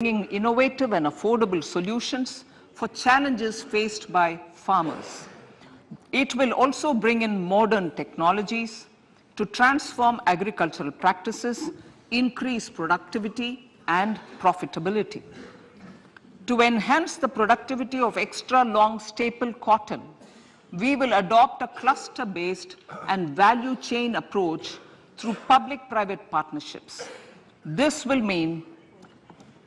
bringing innovative and affordable solutions for challenges faced by farmers. It will also bring in modern technologies to transform agricultural practices, increase productivity and profitability. To enhance the productivity of extra long staple cotton, we will adopt a cluster-based and value chain approach through public-private partnerships. This will mean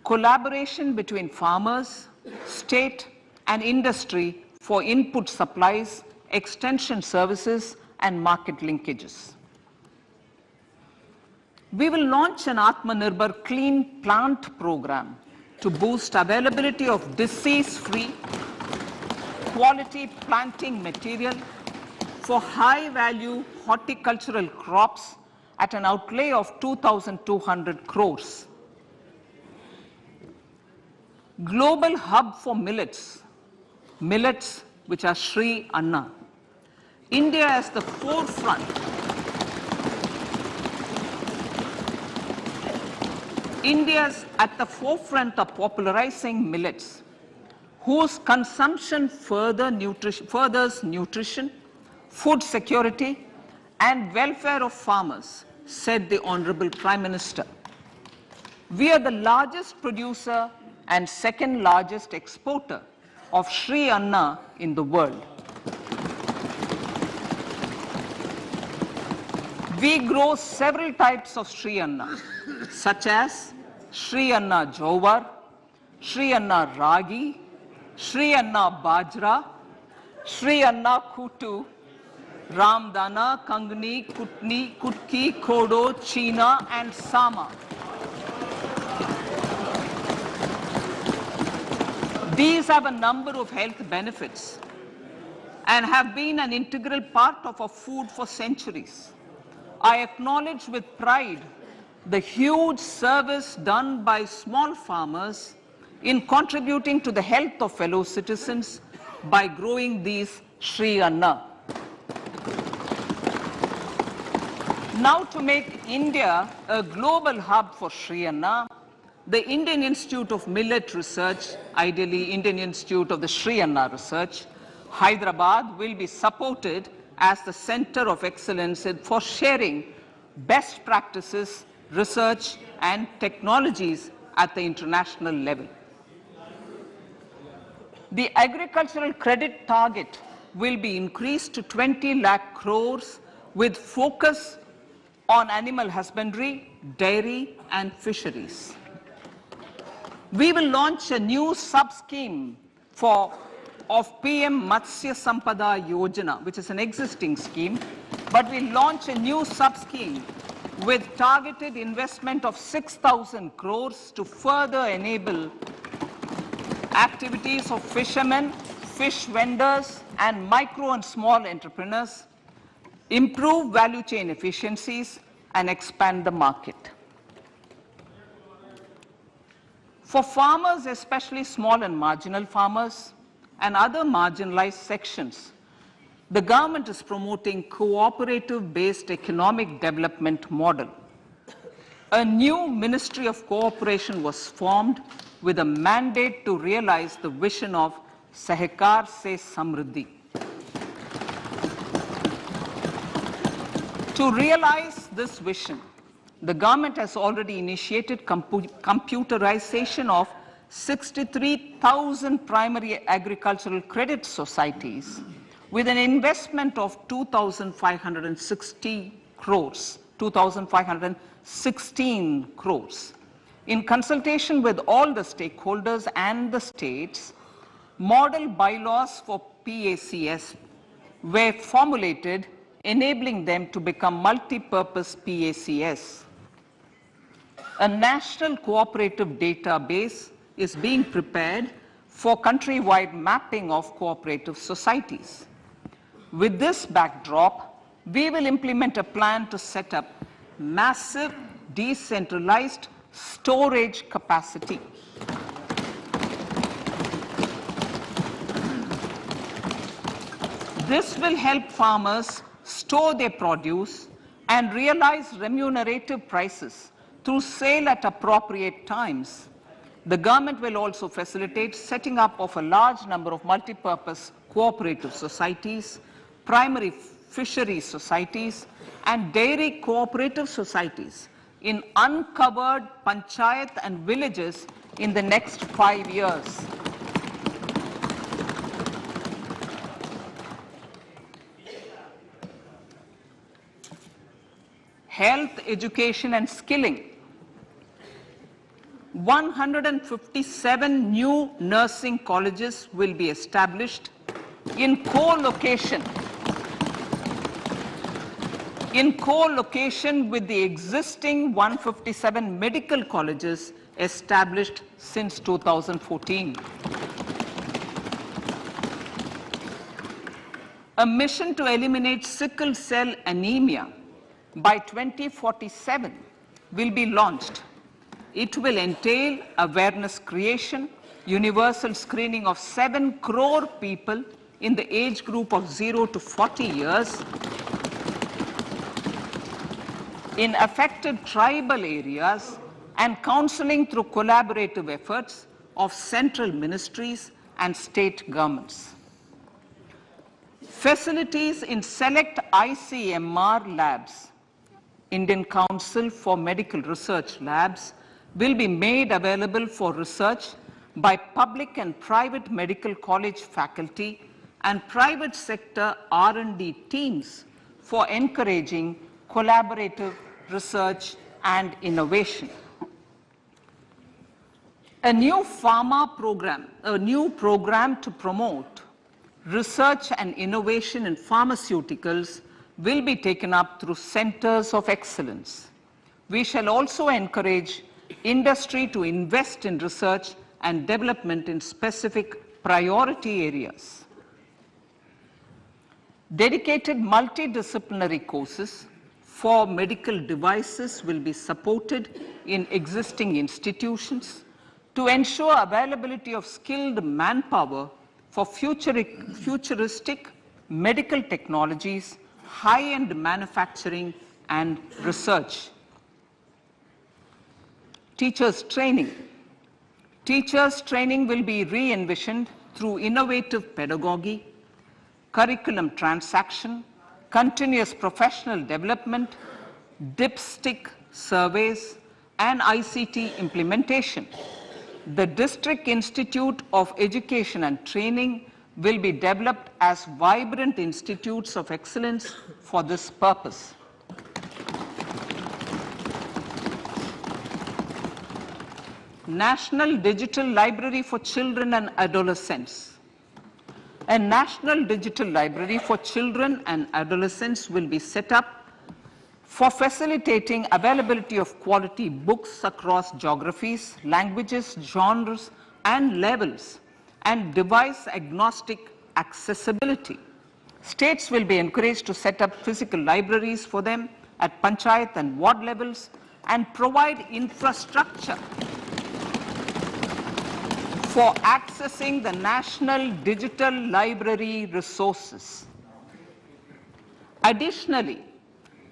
collaboration between farmers, state and industry for input supplies, extension services and market linkages. We will launch an Atmanirbhar Clean Plant program to boost availability of disease-free, quality planting material for high-value horticultural crops at an outlay of 2,200 crores. Global hub for millets which are Shri Anna. India is the forefront. India is at the forefront of popularizing millets, whose consumption furthers nutrition, food security, and welfare of farmers, said the Honorable Prime Minister. We are the largest producer and second largest exporter of Shri Anna in the world. We grow several types of Shri Anna, such as Shri Anna Jowar, Shri Anna Ragi, Shri Anna Bajra, Shri Anna Kutu, Ramdana, Kangni, Kutni, Kutki, Kodo, China, and Sama. These have a number of health benefits and have been an integral part of our food for centuries. I acknowledge with pride the huge service done by small farmers in contributing to the health of fellow citizens by growing these Shri Anna. Now, to make India a global hub for Shri Anna, the Indian Institute of Millet Research, ideally Indian Institute of the Shri Anna Research, Hyderabad, will be supported as the center of excellence for sharing best practices, research and technologies at the international level. The agricultural credit target will be increased to 20 lakh crores with focus on animal husbandry, dairy and fisheries. We will launch a new sub-scheme of PM Matsya Sampada Yojana, which is an existing scheme, but we launch a new sub-scheme with targeted investment of 6,000 crores to further enable activities of fishermen, fish vendors, and micro and small entrepreneurs, improve value chain efficiencies, and expand the market. For farmers, especially small and marginal farmers and other marginalized sections, the government is promoting cooperative-based economic development model. A new Ministry of Cooperation was formed with a mandate to realize the vision of Sahakar Se Samriddhi. To realize this vision, the government has already initiated computerization of 63,000 primary agricultural credit societies with an investment of 2,516 crores. In consultation with all the stakeholders and the states, model bylaws for PACS were formulated, enabling them to become multi-purpose PACS. A national cooperative database is being prepared for countrywide mapping of cooperative societies. With this backdrop, we will implement a plan to set up massive decentralized storage capacity. This will help farmers store their produce and realize remunerative prices through sale at appropriate times. The government will also facilitate setting up of a large number of multi-purpose cooperative societies, primary fisheries societies, and dairy cooperative societies in uncovered panchayat and villages in the next 5 years. Health, education, and skilling. 157 new nursing colleges will be established in co-location with the existing 157 medical colleges established since 2014. A mission to eliminate sickle cell anemia by 2047 will be launched. It will entail awareness creation, universal screening of 7 crore people in the age group of 0 to 40 years in affected tribal areas, and counseling through collaborative efforts of central ministries and state governments. Facilities in select ICMR labs, Indian Council for Medical Research Labs, will be made available for research by public and private medical college faculty and private sector R&D teams for encouraging collaborative research and innovation. A new program to promote research and innovation in pharmaceuticals will be taken up through centers of excellence. We shall also encourage industry to invest in research and development in specific priority areas. Dedicated multidisciplinary courses for medical devices will be supported in existing institutions to ensure availability of skilled manpower for futuristic medical technologies, high-end manufacturing, and research. Teachers' training. Teachers' training will be re-envisioned through innovative pedagogy, curriculum transaction, continuous professional development, dipstick surveys, and ICT implementation. The District Institute of Education and Training will be developed as vibrant institutes of excellence for this purpose. National Digital Library for Children and Adolescents. A National Digital Library for Children and Adolescents will be set up for facilitating availability of quality books across geographies, languages, genres, and levels, and device-agnostic accessibility. States will be encouraged to set up physical libraries for them at panchayat and ward levels and provide infrastructure for accessing the national digital library resources. Additionally,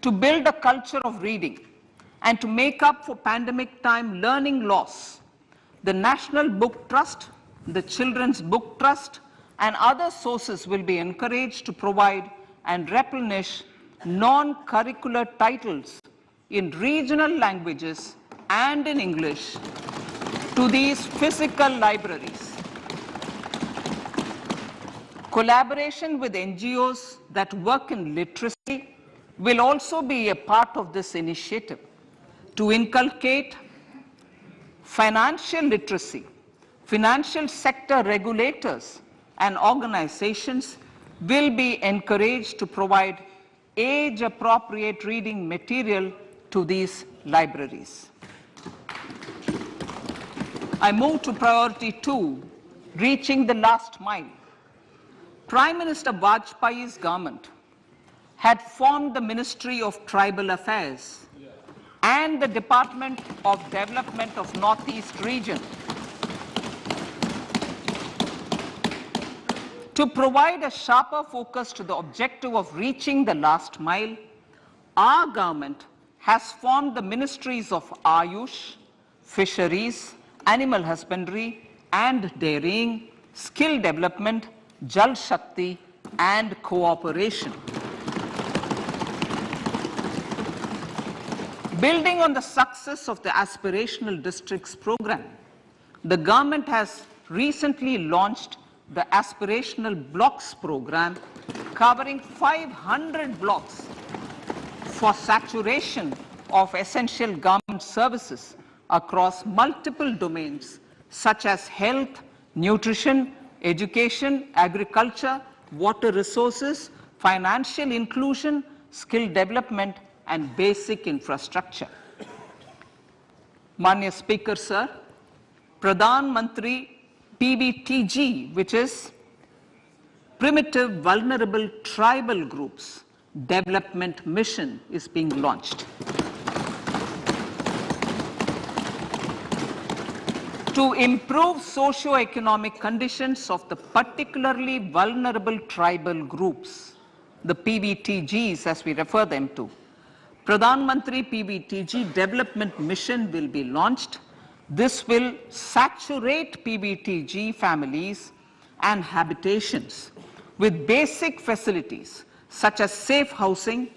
to build a culture of reading and to make up for pandemic time learning loss, the National Book Trust, the Children's Book Trust, and other sources will be encouraged to provide and replenish non-curricular titles in regional languages and in English to these physical libraries. Collaboration with NGOs that work in literacy will also be a part of this initiative. To inculcate financial literacy, financial sector regulators and organizations will be encouraged to provide age-appropriate reading material to these libraries. I move to priority 2, reaching the last mile. Prime Minister Vajpayee's government had formed the Ministry of Tribal Affairs and the Department of Development of Northeast Region to provide a sharper focus to the objective of reaching the last mile. Our government has formed the Ministries of Ayush, Fisheries, animal husbandry and dairying, skill development, Jal Shakti, and cooperation. Building on the success of the Aspirational Districts program, the government has recently launched the Aspirational Blocks program, covering 500 blocks for saturation of essential government services across multiple domains such as health, nutrition, education, agriculture, water resources, financial inclusion, skill development, and basic infrastructure. Manya Speaker, sir, Pradhan Mantri PBTG, which is Primitive Vulnerable Tribal Groups Development Mission, is being launched. To improve socio-economic conditions of the particularly vulnerable tribal groups, the PBTGs as we refer them to, Pradhan Mantri PBTG Development Mission will be launched. This will saturate PBTG families and habitations with basic facilities such as safe housing,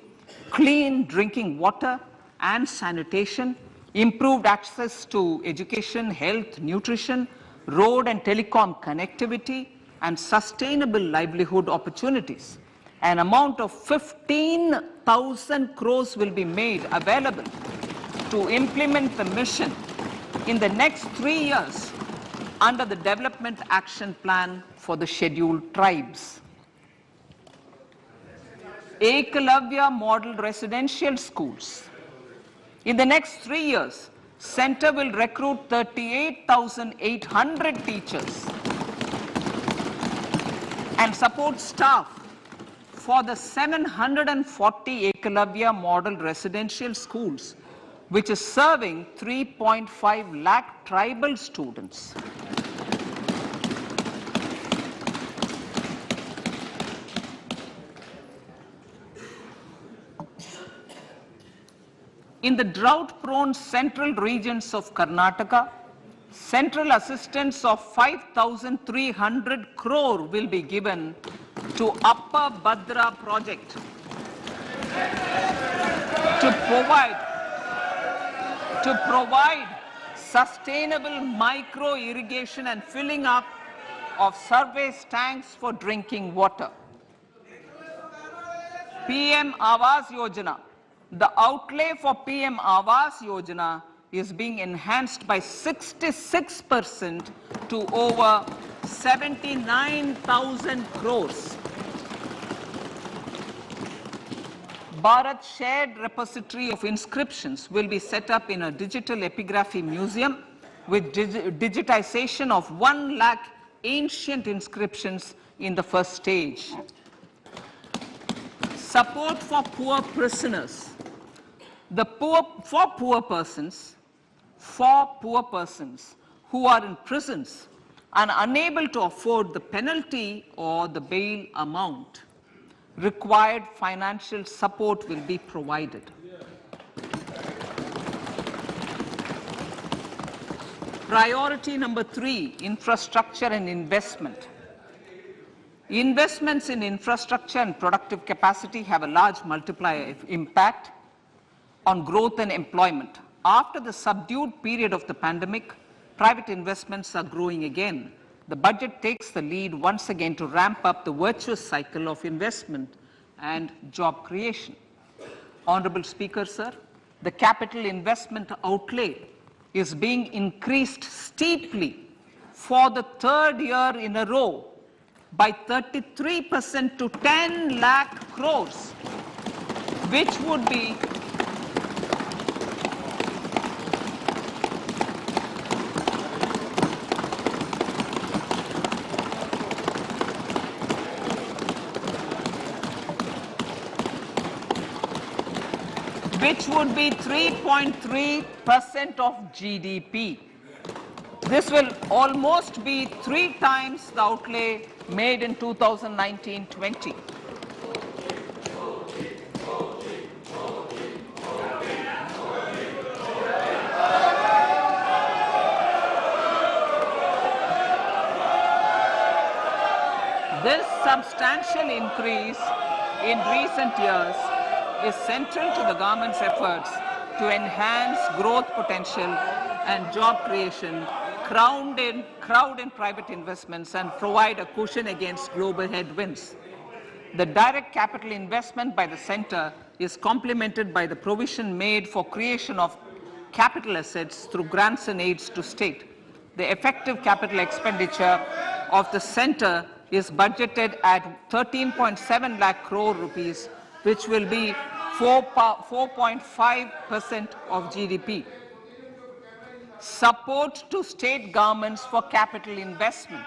clean drinking water and sanitation, improved access to education, health, nutrition, road and telecom connectivity, and sustainable livelihood opportunities. An amount of 15,000 crores will be made available to implement the mission in the next 3 years under the Development Action Plan for the Scheduled Tribes. Ekalavya Model Residential Schools. In the next 3 years, Center will recruit 38,800 teachers and support staff for the 740 Ekalavya Model Residential Schools, which is serving 3.5 lakh tribal students. In the drought-prone central regions of Karnataka, central assistance of 5,300 crore will be given to Upper Bhadra project to provide sustainable micro irrigation and filling up of surface tanks for drinking water. PM Awas Yojana. The outlay for PM Awas Yojana is being enhanced by 66% to over 79,000 crores. Bharat Shared Repository of Inscriptions will be set up in a digital epigraphy museum with digitization of 1 lakh ancient inscriptions in the first stage. Support for poor prisoners. For poor persons who are in prisons and unable to afford the penalty or the bail amount, required financial support will be provided. Priority number 3, infrastructure and investment. Investments in infrastructure and productive capacity have a large multiplier impact on growth and employment. After the subdued period of the pandemic, private investments are growing again. The budget takes the lead once again to ramp up the virtuous cycle of investment and job creation. Honorable Speaker, sir, the capital investment outlay is being increased steeply for the 3rd year in a row by 33% to 10 lakh crores, which would be which would be 3.3% of GDP. This will almost be 3 times the outlay made in 2019-20. This substantial increase in recent years is central to the government's efforts to enhance growth potential and job creation, crowd in private investments, and provide a cushion against global headwinds. The direct capital investment by the center is complemented by the provision made for creation of capital assets through grants and aids to state. The effective capital expenditure of the center is budgeted at 13.7 lakh crore rupees, which will be 4.5% of GDP. Support to state governments for capital investment.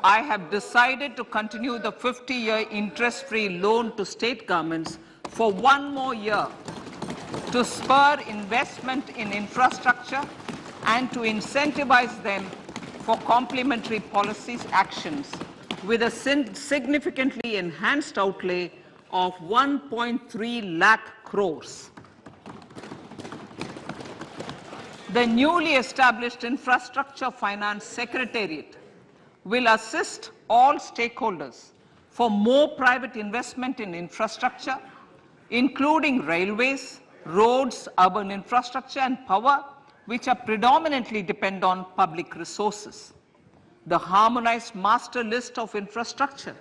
I have decided to continue the 50-year interest-free loan to state governments for one more year to spur investment in infrastructure and to incentivize them for complementary policy actions with a significantly enhanced outlay of 1.3 lakh crores. The newly established Infrastructure Finance Secretariat will assist all stakeholders for more private investment in infrastructure, including railways, roads, urban infrastructure, and power, which are predominantly depend on public resources. The harmonized master list of infrastructure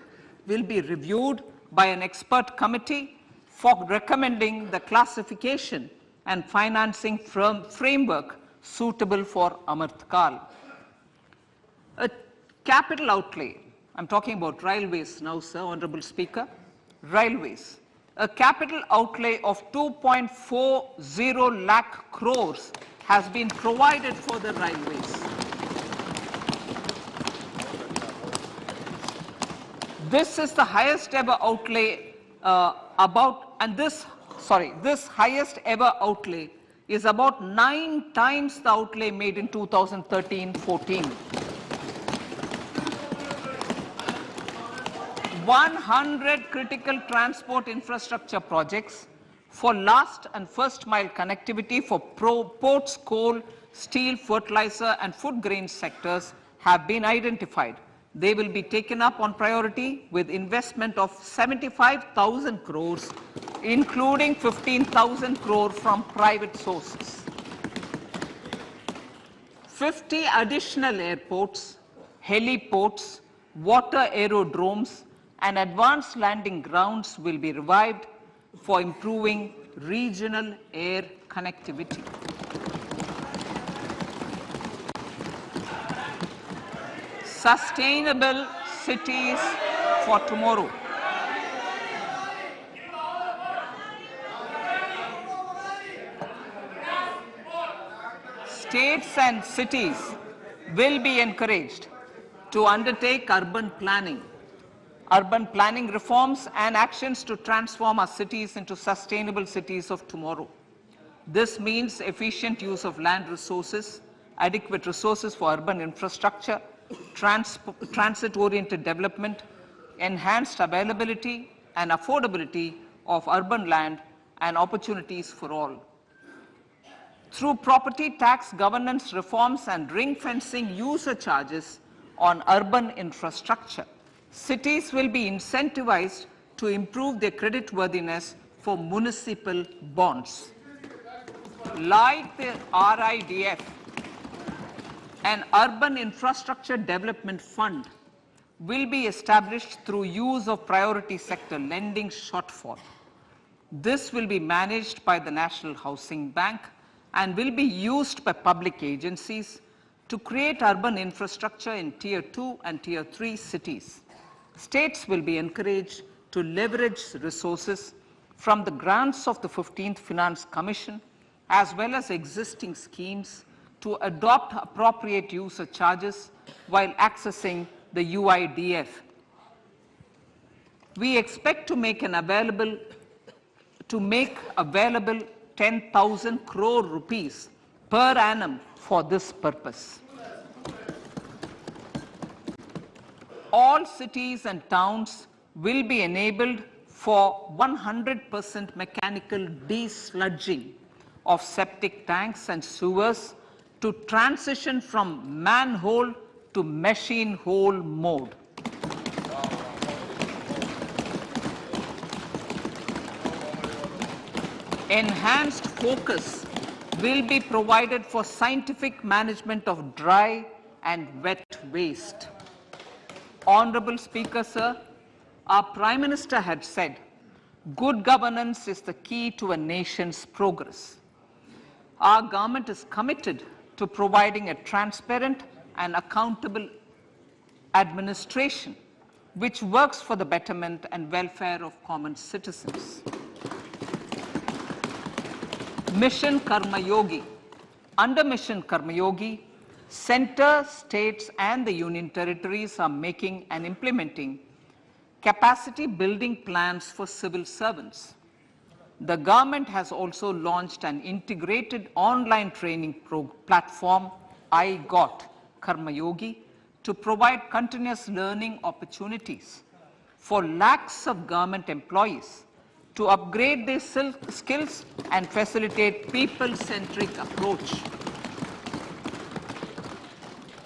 will be reviewed by an expert committee for recommending the classification and financing framework suitable for Amrit Kal. A capital outlay, I'm talking about railways now, sir, Honorable Speaker, railways. A capital outlay of 2.40 lakh crores has been provided for the railways. This is the highest ever outlay this highest ever outlay is about 9 times the outlay made in 2013-14. 100 critical transport infrastructure projects for last and first mile connectivity for ports, coal, steel, fertilizer, and food grain sectors have been identified. They will be taken up on priority with investment of 75,000 crores, including 15,000 crore from private sources. 50 additional airports, heliports, water aerodromes, and advanced landing grounds will be revived for improving regional air connectivity. Sustainable cities for tomorrow. States and cities will be encouraged to undertake urban planning reforms and actions to transform our cities into sustainable cities of tomorrow. This means efficient use of land resources, adequate resources for urban infrastructure, transit-oriented development, enhanced availability and affordability of urban land, and opportunities for all. Through property tax governance reforms and ring-fencing user charges on urban infrastructure, cities will be incentivized to improve their creditworthiness for municipal bonds. Like the RIDF, an urban infrastructure development fund will be established through use of priority sector lending shortfall. This will be managed by the National Housing Bank and will be used by public agencies to create urban infrastructure in Tier 2 and Tier 3 cities. States will be encouraged to leverage resources from the grants of the 15th Finance Commission as well as existing schemes to adopt appropriate user charges while accessing the UIDF. We expect to make available 10,000 crore rupees per annum for this purpose. All cities and towns will be enabled for 100% mechanical desludging of septic tanks and sewers to transition from manhole to machine hole mode. Enhanced focus will be provided for scientific management of dry and wet waste. Honorable Speaker, sir, our Prime Minister had said, good governance is the key to a nation's progress. Our government is committed to providing a transparent and accountable administration which works for the betterment and welfare of common citizens. Mission Karma Yogi. Under Mission Karma Yogi, center, states and the union territories are making and implementing capacity building plans for civil servants. The government has also launched an integrated online training platform, I Got Karma Yogi, to provide continuous learning opportunities for lakhs of government employees to upgrade their skills and facilitate people-centric approach.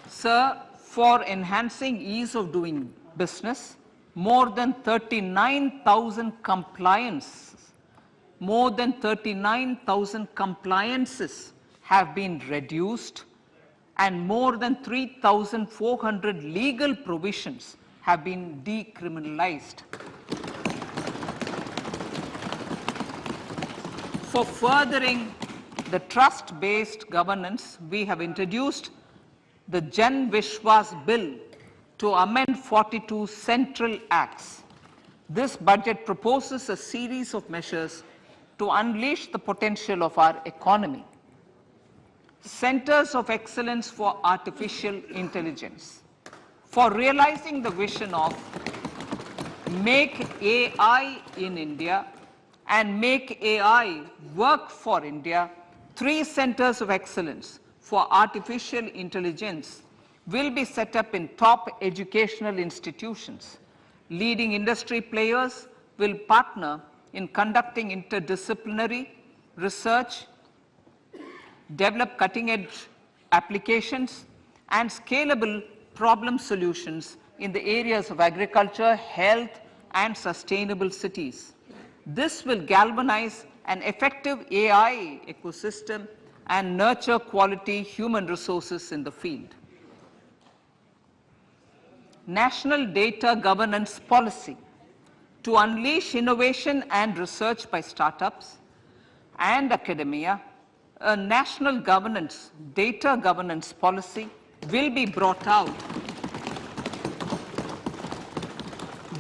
Sir, for enhancing ease of doing business, more than 39,000 compliances have been reduced and more than 3,400 legal provisions have been decriminalized. For furthering the trust-based governance, we have introduced the Jan Vishwas Bill to amend 42 central acts. This budget proposes a series of measures to unleash the potential of our economy. Centers of Excellence for Artificial Intelligence. For realizing the vision of Make AI in India and Make AI Work for India, 3 centers of excellence for artificial intelligence will be set up in top educational institutions. Leading industry players will partner in conducting interdisciplinary research, develop cutting-edge applications, and scalable problem solutions in the areas of agriculture, health, and sustainable cities. This will galvanize an effective AI ecosystem and nurture quality human resources in the field. National Data Governance Policy. To unleash innovation and research by startups and academia, a national data governance policy will be brought out.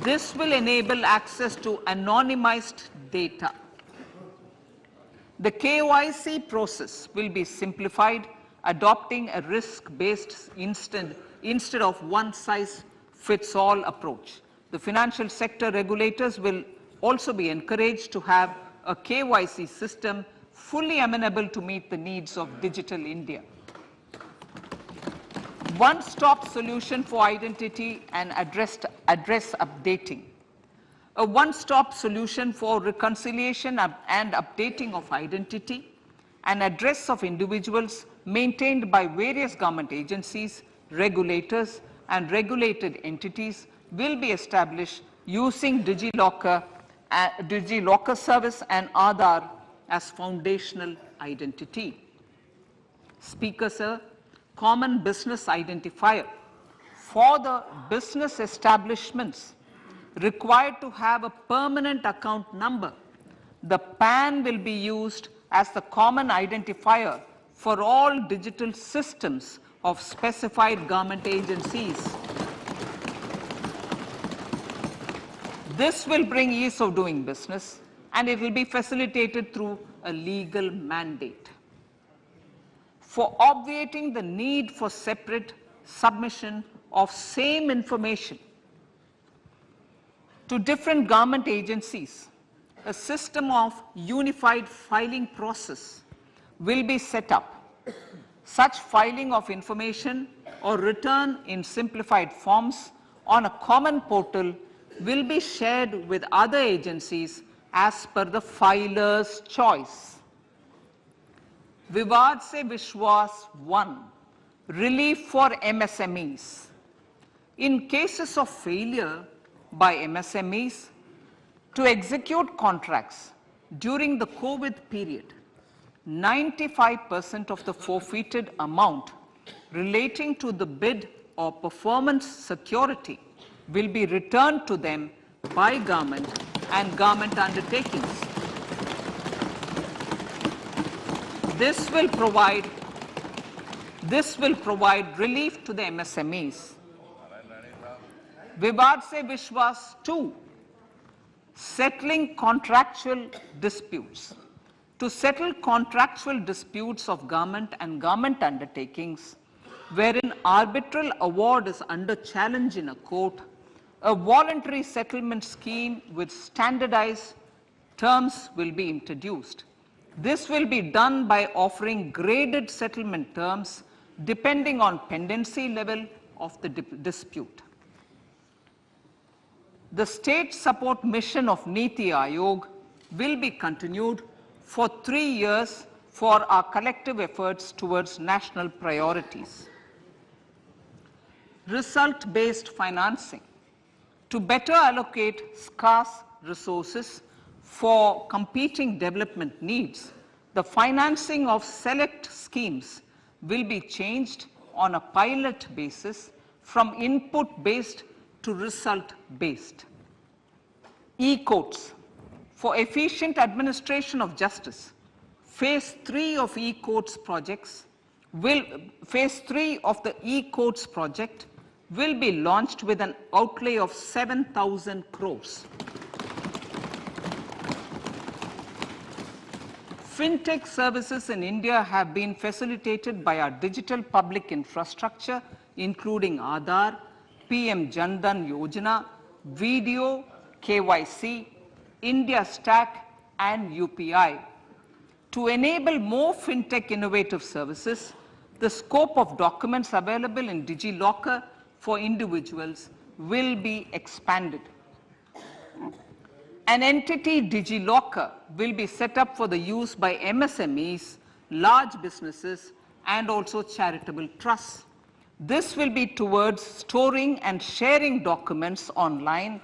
This will enable access to anonymized data. The KYC process will be simplified, adopting a risk-based instead of one-size-fits-all approach. The financial sector regulators will also be encouraged to have a KYC system fully amenable to meet the needs of digital India. One-stop solution for identity and address updating. A one-stop solution for reconciliation and updating of identity and address of individuals maintained by various government agencies, regulators, and regulated entities will be established using DigiLocker service and Aadhaar as foundational identity. Speaker, sir, common business identifier. For the business establishments required to have a permanent account number, the PAN will be used as the common identifier for all digital systems of specified government agencies. This will bring ease of doing business, and it will be facilitated through a legal mandate. For obviating the need for separate submission of same information to different government agencies, a system of unified filing process will be set up. Such filing of information or return in simplified forms on a common portal will be shared with other agencies as per the filer's choice. Vivad se Vishwas 1, relief for MSMEs. In cases of failure by MSMEs to execute contracts, During the COVID period, 95% of the forfeited amount relating to the bid or performance security will be returned to them by government and government undertakings. This will provide relief to the MSMEs. Vivad se Vishwas 2, settling contractual disputes. To settle contractual disputes of government and government undertakings, wherein arbitral award is under challenge in a court, a voluntary settlement scheme with standardized terms will be introduced. This will be done by offering graded settlement terms depending on pendency level of the dispute. The state support mission of Niti Aayog will be continued for 3 years for our collective efforts towards national priorities. Result-based financing. To better allocate scarce resources for competing development needs, the financing of select schemes will be changed on a pilot basis from input-based to result-based. E-courts. For efficient administration of justice, phase 3 of e-courts projects phase 3 of the e-courts project will be launched with an outlay of 7,000 crores. Fintech services in India have been facilitated by our digital public infrastructure, including Aadhaar, PM Jan Dhan Yojana, Video, KYC, India Stack, and UPI. To enable more fintech innovative services, the scope of documents available in DigiLocker for individuals will be expanded. An entity DigiLocker will be set up for the use by MSMEs, large businesses, and also charitable trusts. This will be towards storing and sharing documents online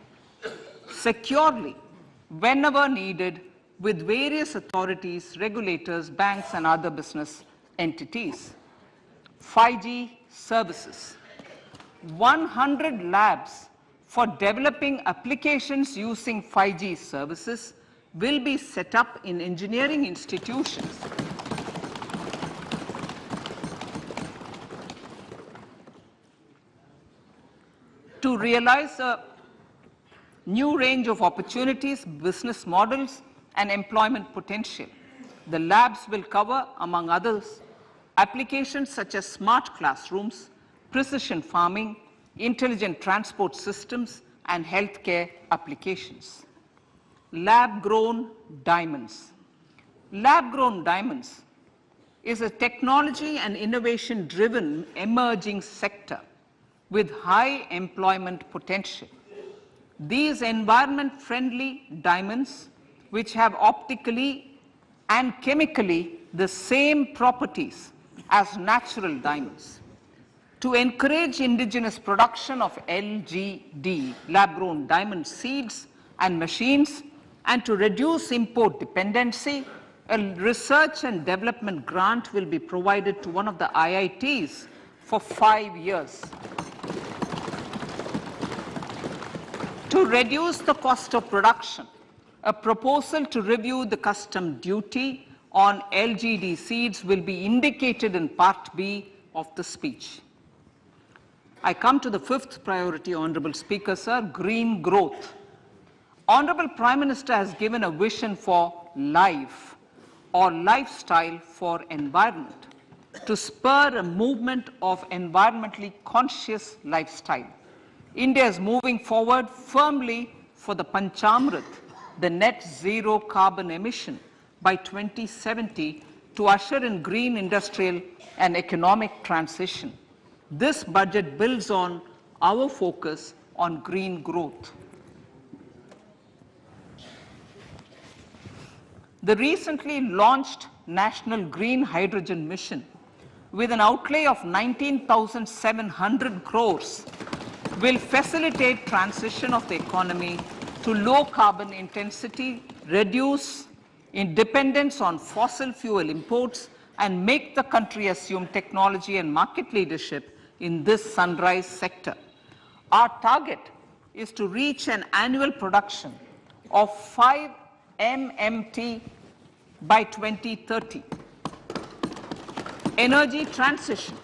securely whenever needed with various authorities, regulators, banks, and other business entities. 5G services. 100 labs for developing applications using 5G services will be set up in engineering institutions. To realize a new range of opportunities, business models, and employment potential. The labs will cover, among others, applications such as smart classrooms, precision farming, intelligent transport systems, and healthcare applications. Lab-grown diamonds. Lab-grown diamonds is a technology and innovation-driven emerging sector with high employment potential. These environment-friendly diamonds, which have optically and chemically the same properties as natural diamonds. To encourage indigenous production of LGD, lab-grown diamond seeds and machines, and to reduce import dependency, a research and development grant will be provided to one of the IITs for 5 years. To reduce the cost of production, a proposal to review the custom duty on LGD seeds will be indicated in Part B of the speech. I come to the fifth priority, Honorable Speaker, sir, green growth. Honorable Prime Minister has given a vision for life or lifestyle for environment to spur a movement of environmentally conscious lifestyle. India is moving forward firmly for the Panchamrit, the net zero carbon emission by 2070 to usher in green industrial and economic transition. This budget builds on our focus on green growth. The recently launched National Green Hydrogen Mission, with an outlay of 19,700 crores, will facilitate transition of the economy to low carbon intensity, reduce in dependence on fossil fuel imports and make the country assume technology and market leadership in this sunrise sector. Our target is to reach an annual production of 5 MMT by 2030. Energy transition.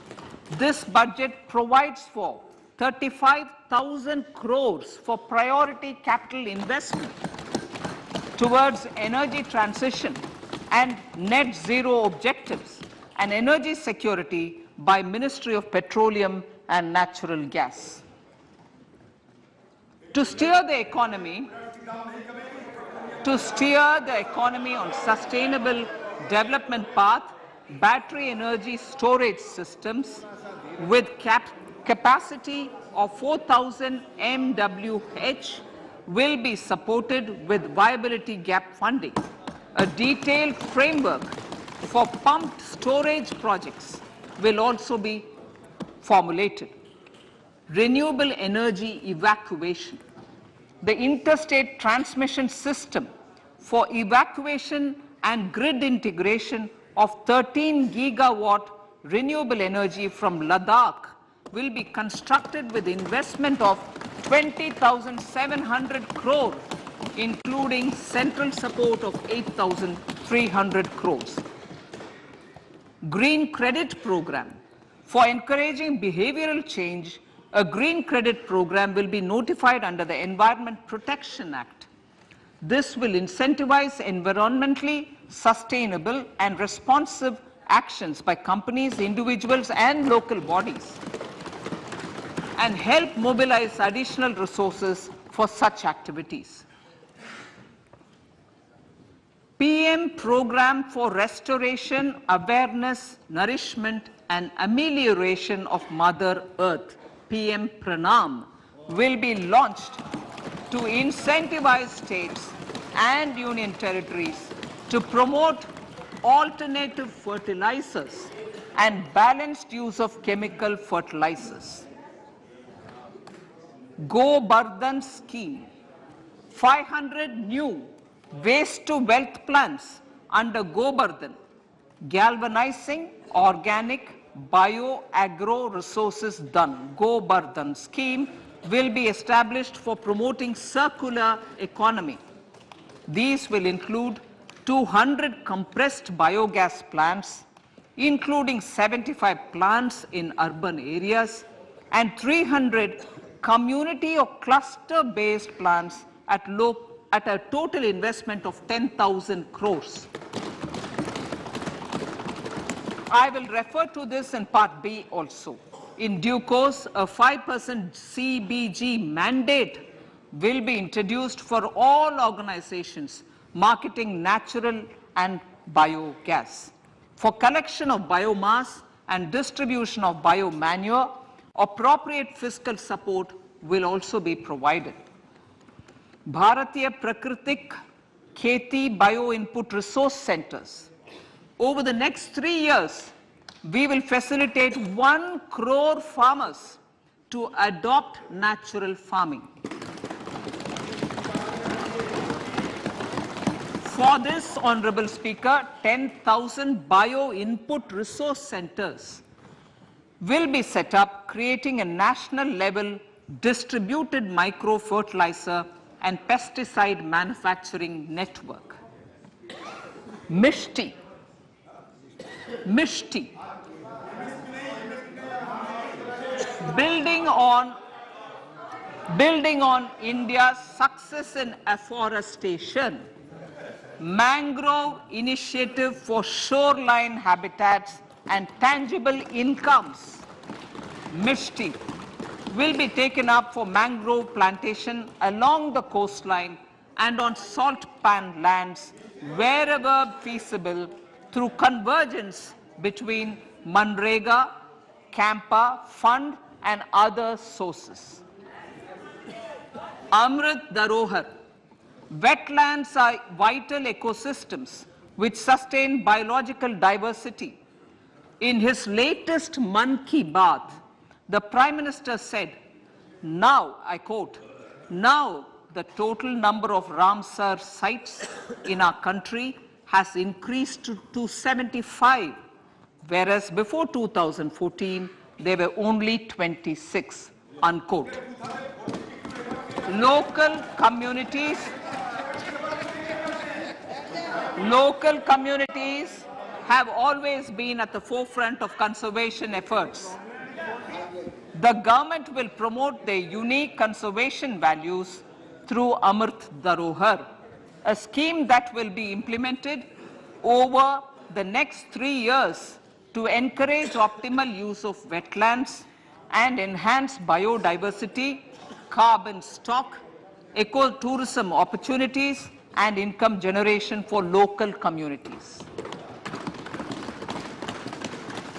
This budget provides for 35,000 crores for priority capital investment towards energy transition and net zero objectives and energy security by Ministry of Petroleum and Natural Gas. To steer the economy on sustainable development path, battery energy storage systems with capacity of 4,000 MWH will be supported with viability gap funding. A detailed framework for pumped storage projects will also be formulated. Renewable energy evacuation. The interstate transmission system for evacuation and grid integration of 13 gigawatt renewable energy from Ladakh will be constructed with investment of 20,700 crore, including central support of 8,300 crores. Green credit program. For encouraging behavioral change, a green credit program will be notified under the Environment Protection Act. This will incentivize environmentally sustainable and responsive actions by companies, individuals, and local bodies, and help mobilize additional resources for such activities. PM Program for Restoration, Awareness, Nourishment, and Amelioration of Mother Earth, PM Pranam, will be launched to incentivize states and union territories to promote alternative fertilizers and balanced use of chemical fertilizers. Go Bardhan scheme. 500 new waste to wealth plants under Go Bardhan, galvanizing organic bio-agro resources done. Go Bardhan scheme will be established for promoting circular economy. These will include 200 compressed biogas plants, including 75 plants in urban areas, and 300 community or cluster-based plants at a total investment of 10,000 crores. I will refer to this in Part B also. In due course, a 5% CBG mandate will be introduced for all organizations marketing natural and biogas. For collection of biomass and distribution of biomanure, appropriate fiscal support will also be provided. Bharatiya Prakritik Kheti Bio Input Resource Centers. Over the next 3 years, we will facilitate 1 crore farmers to adopt natural farming. For this, Honorable Speaker, 10,000 bio input resource centers will be set up, creating a national level distributed micro fertilizer and pesticide manufacturing network. Mishti. Building on India's success in afforestation, mangrove initiative for shoreline habitats and tangible incomes, Mishti, will be taken up for mangrove plantation along the coastline and on salt pan lands wherever feasible through convergence between Manrega, Campa, Fund and other sources. Amrit Dharohar. Wetlands are vital ecosystems which sustain biological diversity. In his latest Mann Ki Baat, the Prime Minister said, now, I quote, now the total number of Ramsar sites in our country has increased to 75, whereas before 2014, there were only 26, unquote. Local communities have always been at the forefront of conservation efforts. The government will promote their unique conservation values through Amrit Dharohar, a scheme that will be implemented over the next 3 years to encourage optimal use of wetlands and enhance biodiversity, carbon stock, ecotourism opportunities, and income generation for local communities.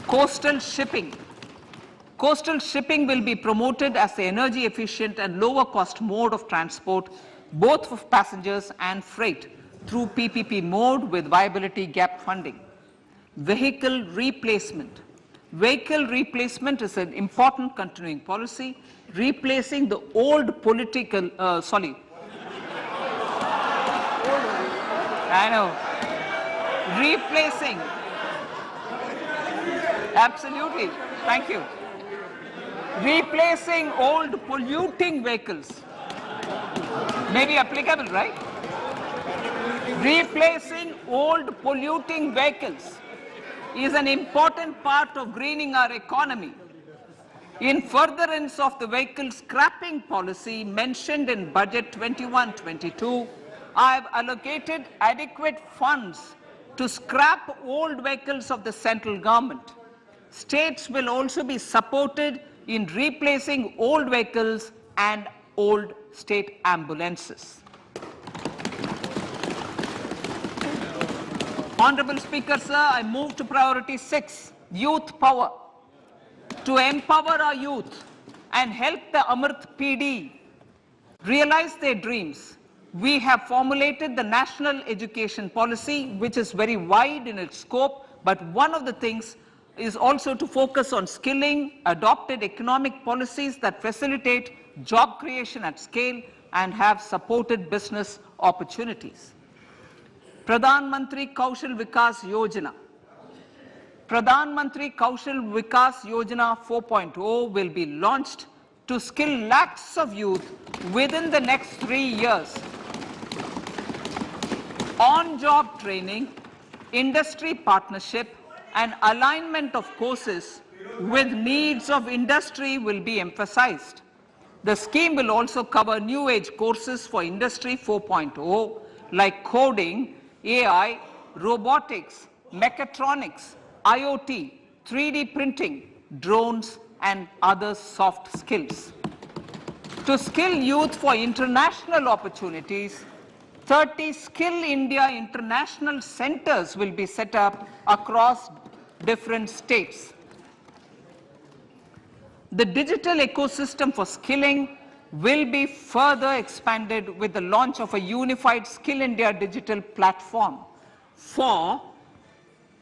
Coastal shipping. Coastal shipping will be promoted as the energy efficient and lower cost mode of transport, both for passengers and freight, through PPP mode with viability gap funding. Vehicle replacement. Vehicle replacement is an important continuing policy, replacing the old political, replacing, absolutely, thank you. Replacing old polluting vehicles. May be applicable, right? Replacing old polluting vehicles is an important part of greening our economy. In furtherance of the vehicle scrapping policy mentioned in Budget 21-22, I have allocated adequate funds to scrap old vehicles of the central government. States will also be supported in replacing old vehicles and old state ambulances. Honorable Speaker, sir, I move to priority 6, youth power. To empower our youth and help the Amrit PD realize their dreams, we have formulated the National Education Policy, which is very wide in its scope, but one of the things is also to focus on skilling, adopted economic policies that facilitate job creation at scale and have supported business opportunities. Pradhan Mantri Kaushal Vikas Yojana. Pradhan Mantri Kaushal Vikas Yojana 4.0 will be launched to skill lakhs of youth within the next 3 years. On-job training, industry partnership, and alignment of courses with needs of industry will be emphasized. The scheme will also cover new age courses for Industry 4.0 like coding, AI, robotics, mechatronics, IoT, 3D printing, drones, and other soft skills. To skill youth for international opportunities, 30 Skill India International Centers will be set up across different states. The digital ecosystem for skilling will be further expanded with the launch of a unified Skill India digital platform for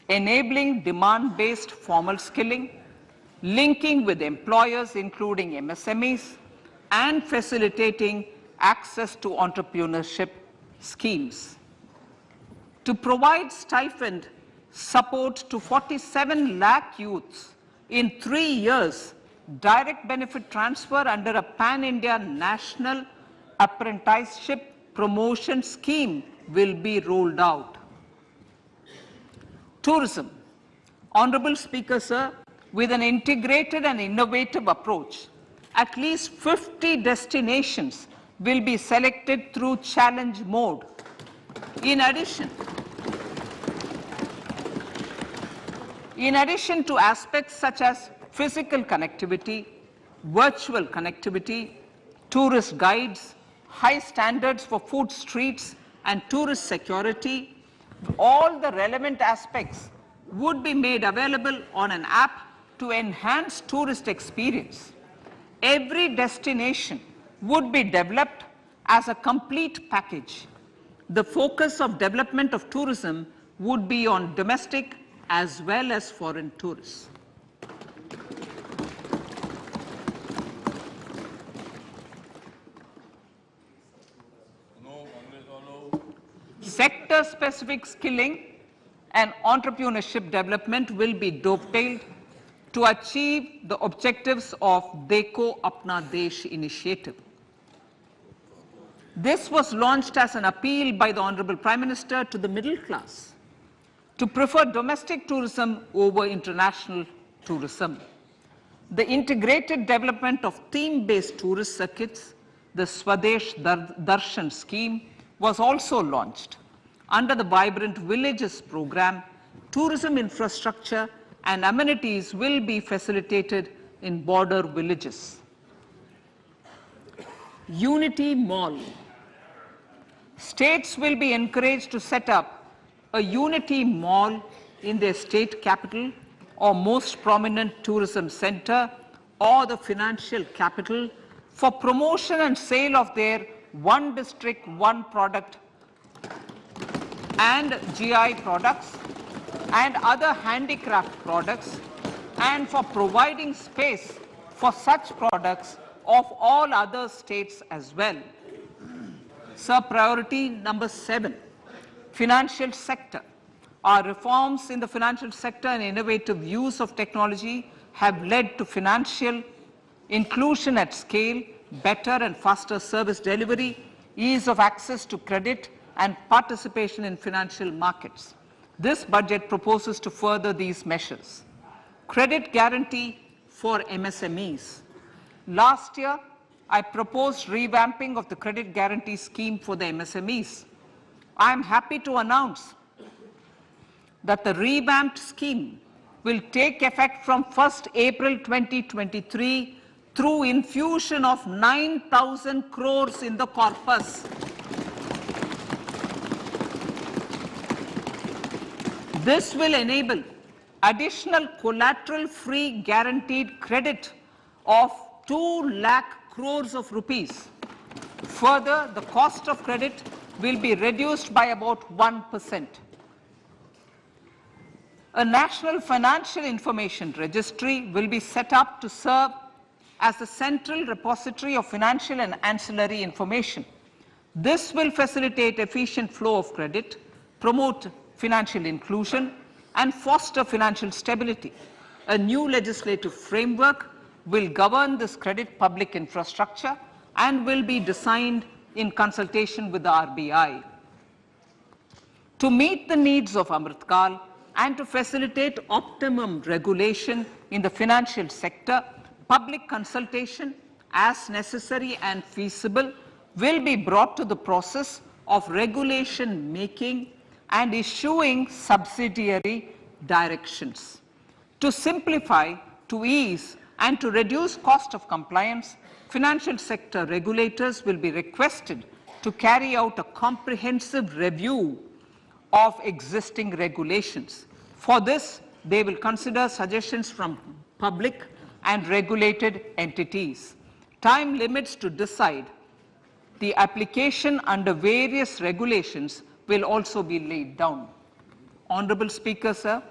enabling demand-based formal skilling, linking with employers including MSMEs, and facilitating access to entrepreneurship schemes. To provide stipend support to 47 lakh youths in 3 years, direct benefit transfer under a pan-India national apprenticeship promotion scheme will be rolled out. Tourism. Honorable Speaker, sir, with an integrated and innovative approach, at least 50 destinations will be selected through challenge mode. In addition to aspects such as physical connectivity, virtual connectivity, tourist guides, high standards for food streets, and tourist security, all the relevant aspects would be made available on an app to enhance tourist experience. Every destination would be developed as a complete package. The focus of development of tourism would be on domestic as well as foreign tourists. Sector-specific skilling and entrepreneurship development will be dovetailed to achieve the objectives of Dekho Apna Desh initiative. This was launched as an appeal by the Honorable Prime Minister to the middle class to prefer domestic tourism over international tourism. The integrated development of theme-based tourist circuits, the Swadesh Darshan scheme, was also launched. Under the Vibrant Villages program, tourism infrastructure and amenities will be facilitated in border villages. Unity Mall. States will be encouraged to set up a Unity Mall in their state capital or most prominent tourism center or the financial capital for promotion and sale of their one district, one product and GI products and other handicraft products, and for providing space for such products of all other states as well. Sir, priority number 7, financial sector. Our reforms in the financial sector and innovative use of technology have led to financial inclusion at scale, better and faster service delivery, ease of access to credit, and participation in financial markets. This budget proposes to further these measures. Credit guarantee for MSMEs. Last year, I proposed revamping of the credit guarantee scheme for the MSMEs. I am happy to announce that the revamped scheme will take effect from 1st April 2023 through infusion of 9,000 crores in the corpus. This will enable additional collateral-free guaranteed credit of 2 lakh crores of rupees. Further, the cost of credit will be reduced by about 1%. A national financial information registry will be set up to serve as the central repository of financial and ancillary information. This will facilitate efficient flow of credit, promote financial inclusion, and foster financial stability. A new legislative framework will govern this credit public infrastructure and will be designed in consultation with the RBI. To meet the needs of Amritkal and to facilitate optimum regulation in the financial sector, public consultation, as necessary and feasible, will be brought to the process of regulation making and issuing subsidiary directions. To simplify, to ease, and to reduce cost of compliance, financial sector regulators will be requested to carry out a comprehensive review of existing regulations. For this, they will consider suggestions from public and regulated entities. Time limits to decide the application under various regulations will also be laid down. Honorable Speaker, sir,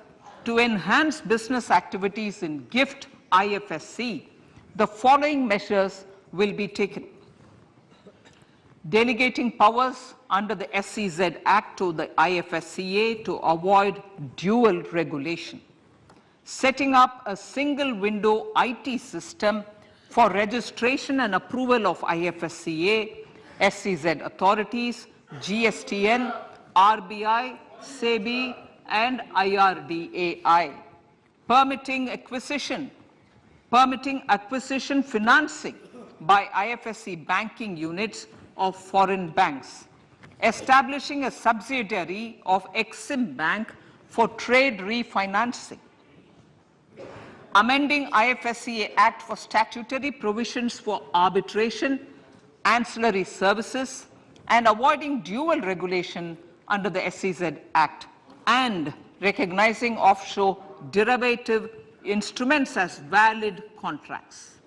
to enhance business activities in GIFT IFSC, the following measures will be taken. Delegating powers under the SEZ Act to the IFSCA to avoid dual regulation. Setting up a single window IT system for registration and approval of IFSCA, SEZ authorities, GSTN, RBI, SEBI, and IRDAI. Permitting acquisition financing by IFSC banking units of foreign banks. Establishing a subsidiary of Exim Bank for trade refinancing. Amending IFSCA Act for statutory provisions for arbitration, ancillary services, and avoiding dual regulation under the SEZ Act, and recognizing offshore derivative instruments as valid contracts.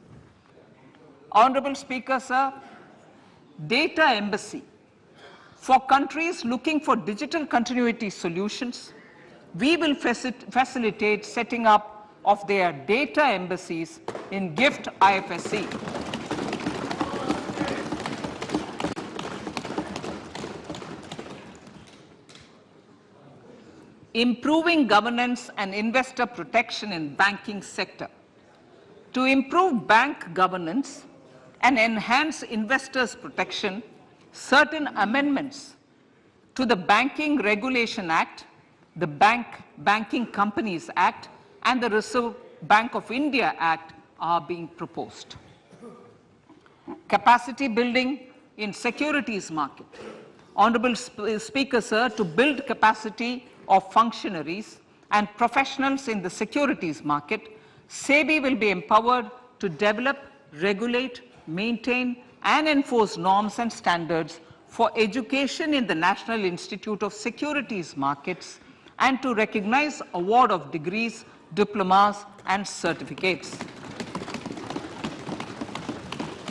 Honorable Speaker, sir, data embassy. For countries looking for digital continuity solutions, we will facilitate setting up of their data embassies in GIFT IFSC. improving governance and investor protection in banking sector. To improve bank governance and enhance investors' protection, certain amendments to the Banking Regulation Act, the Banking Companies Act, and the Reserve Bank of India Act are being proposed. Capacity building in securities market. Honorable Speaker, sir, to build capacity of functionaries and professionals in the securities market, SEBI will be empowered to develop, regulate, maintain, and enforce norms and standards for education in the National Institute of Securities Markets and to recognize award of degrees, diplomas, and certificates.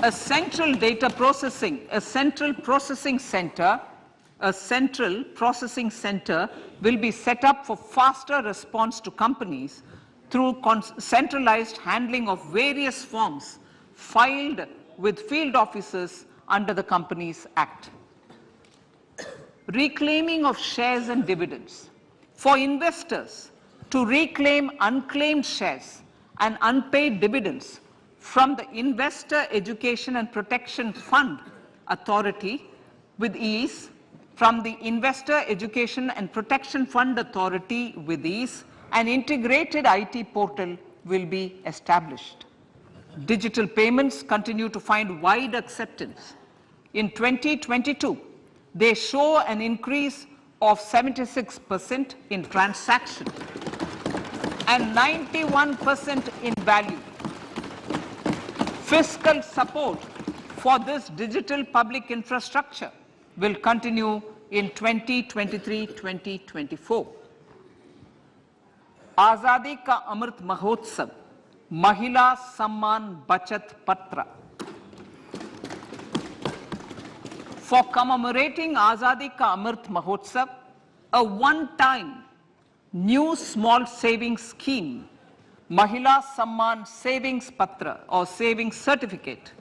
A central processing center will be set up for faster response to companies through centralized handling of various forms filed with field officers under the Companies Act. Reclaiming of shares and dividends. For investors to reclaim unclaimed shares and unpaid dividends from the Investor Education and Protection Fund Authority with ease, from the Investor Education and Protection Fund Authority with ease, an integrated IT portal will be established. Digital payments continue to find wide acceptance. In 2022, they show an increase of 76% in transaction and 91% in value. Fiscal support for this digital public infrastructure will continue in 2023-2024. Azadi ka Amrit Mahotsav, Mahila Samman Bachat Patra. For commemorating Azadi ka Amrit Mahotsav, a one-time new small savings scheme, Mahila Samman Savings Patra or Savings Certificate,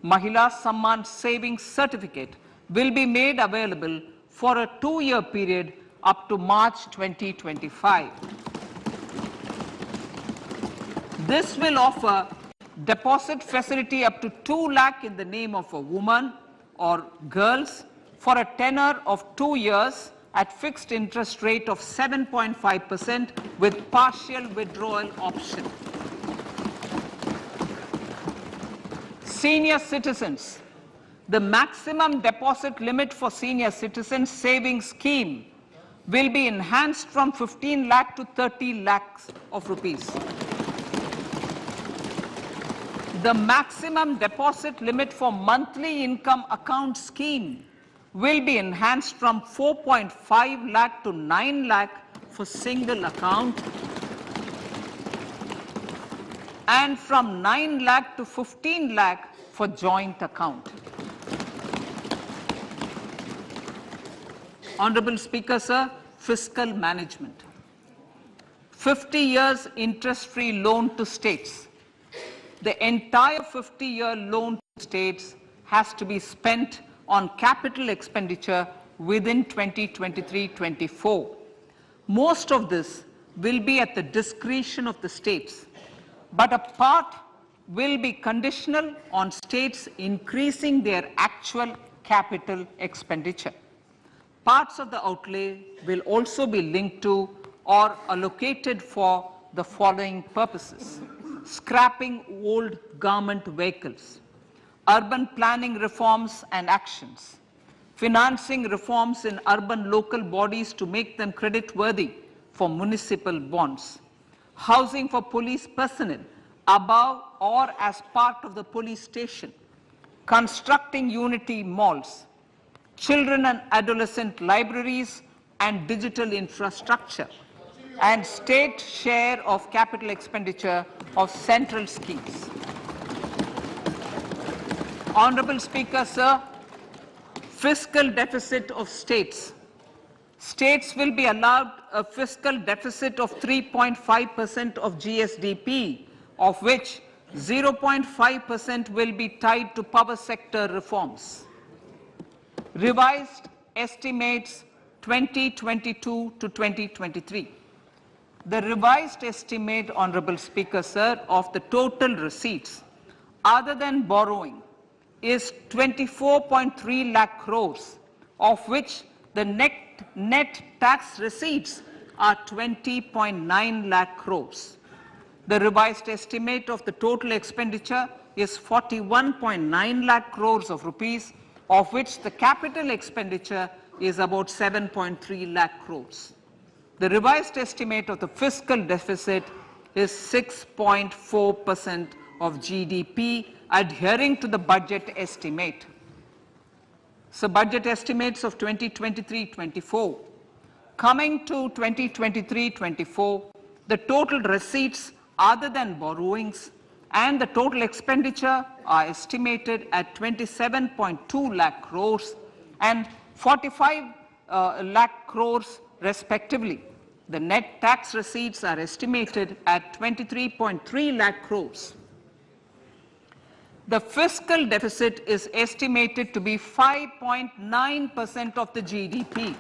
Mahila Samman Savings Certificate will be made available for a 2-year period up to March 2025. This will offer deposit facility up to 2 lakh in the name of a woman or girls for a tenure of 2 years at fixed interest rate of 7.5% with partial withdrawal option. Senior citizens. The maximum deposit limit for senior citizens savings scheme will be enhanced from 15 lakh to 30 lakhs of rupees. The maximum deposit limit for monthly income account scheme will be enhanced from 4.5 lakh to 9 lakh for single account and from 9 lakh to 15 lakh for joint account. Honorable Speaker, sir, fiscal management. 50 years interest-free loan to states. The entire 50-year loan to states has to be spent on capital expenditure within 2023-24. Most of this will be at the discretion of the states, but a part will be conditional on states increasing their actual capital expenditure. Parts of the outlay will also be linked to or allocated for the following purposes: scrapping old government vehicles, urban planning reforms and actions, financing reforms in urban local bodies to make them credit-worthy for municipal bonds, housing for police personnel above or as part of the police station, constructing unity malls, children and adolescent libraries and digital infrastructure, and state share of capital expenditure of central schemes. Honorable Speaker, sir, fiscal deficit of states. States will be allowed a fiscal deficit of 3.5% of GSDP, of which 0.5% will be tied to power sector reforms. Revised estimates 2022 to 2023. The revised estimate, Honorable Speaker, sir, of the total receipts other than borrowing is 24.3 lakh crores, of which the net tax receipts are 20.9 lakh crores. The revised estimate of the total expenditure is 41.9 lakh crores of rupees, of which the capital expenditure is about 7.3 lakh crores. The revised estimate of the fiscal deficit is 6.4% of GDP, adhering to the budget estimate. So budget estimates of 2023-24. Coming to 2023-24, the total receipts other than borrowings and the total expenditure are estimated at 27.2 lakh crores and 45 lakh crores respectively. The net tax receipts are estimated at 23.3 lakh crores. The fiscal deficit is estimated to be 5.9% of the GDP.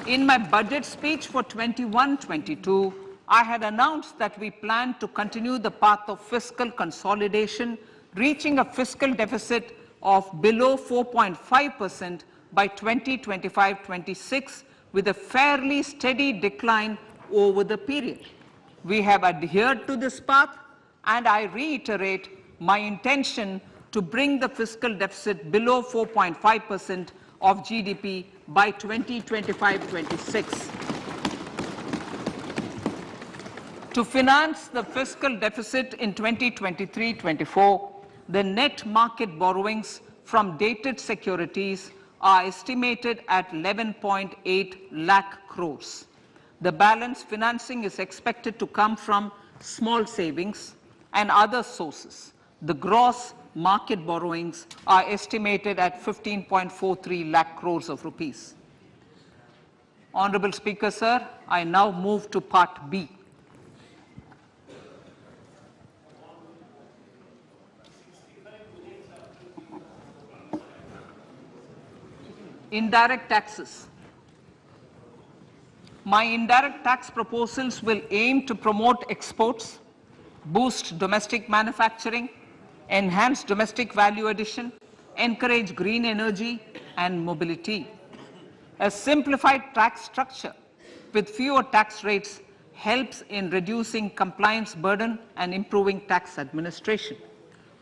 In my budget speech for 21-22, I had announced that we plan to continue the path of fiscal consolidation, reaching a fiscal deficit of below 4.5% by 2025-26, with a fairly steady decline over the period. We have adhered to this path, and I reiterate my intention to bring the fiscal deficit below 4.5% of GDP by 2025-26. To finance the fiscal deficit in 2023-24, the net market borrowings from dated securities are estimated at 11.8 lakh crores. The balance financing is expected to come from small savings and other sources. The gross market borrowings are estimated at 15.43 lakh crores of rupees. Honorable Speaker, sir, I now move to Part B. Indirect taxes. My indirect tax proposals will aim to promote exports, boost domestic manufacturing, enhance domestic value addition, encourage green energy and mobility. A simplified tax structure with fewer tax rates helps in reducing compliance burden and improving tax administration.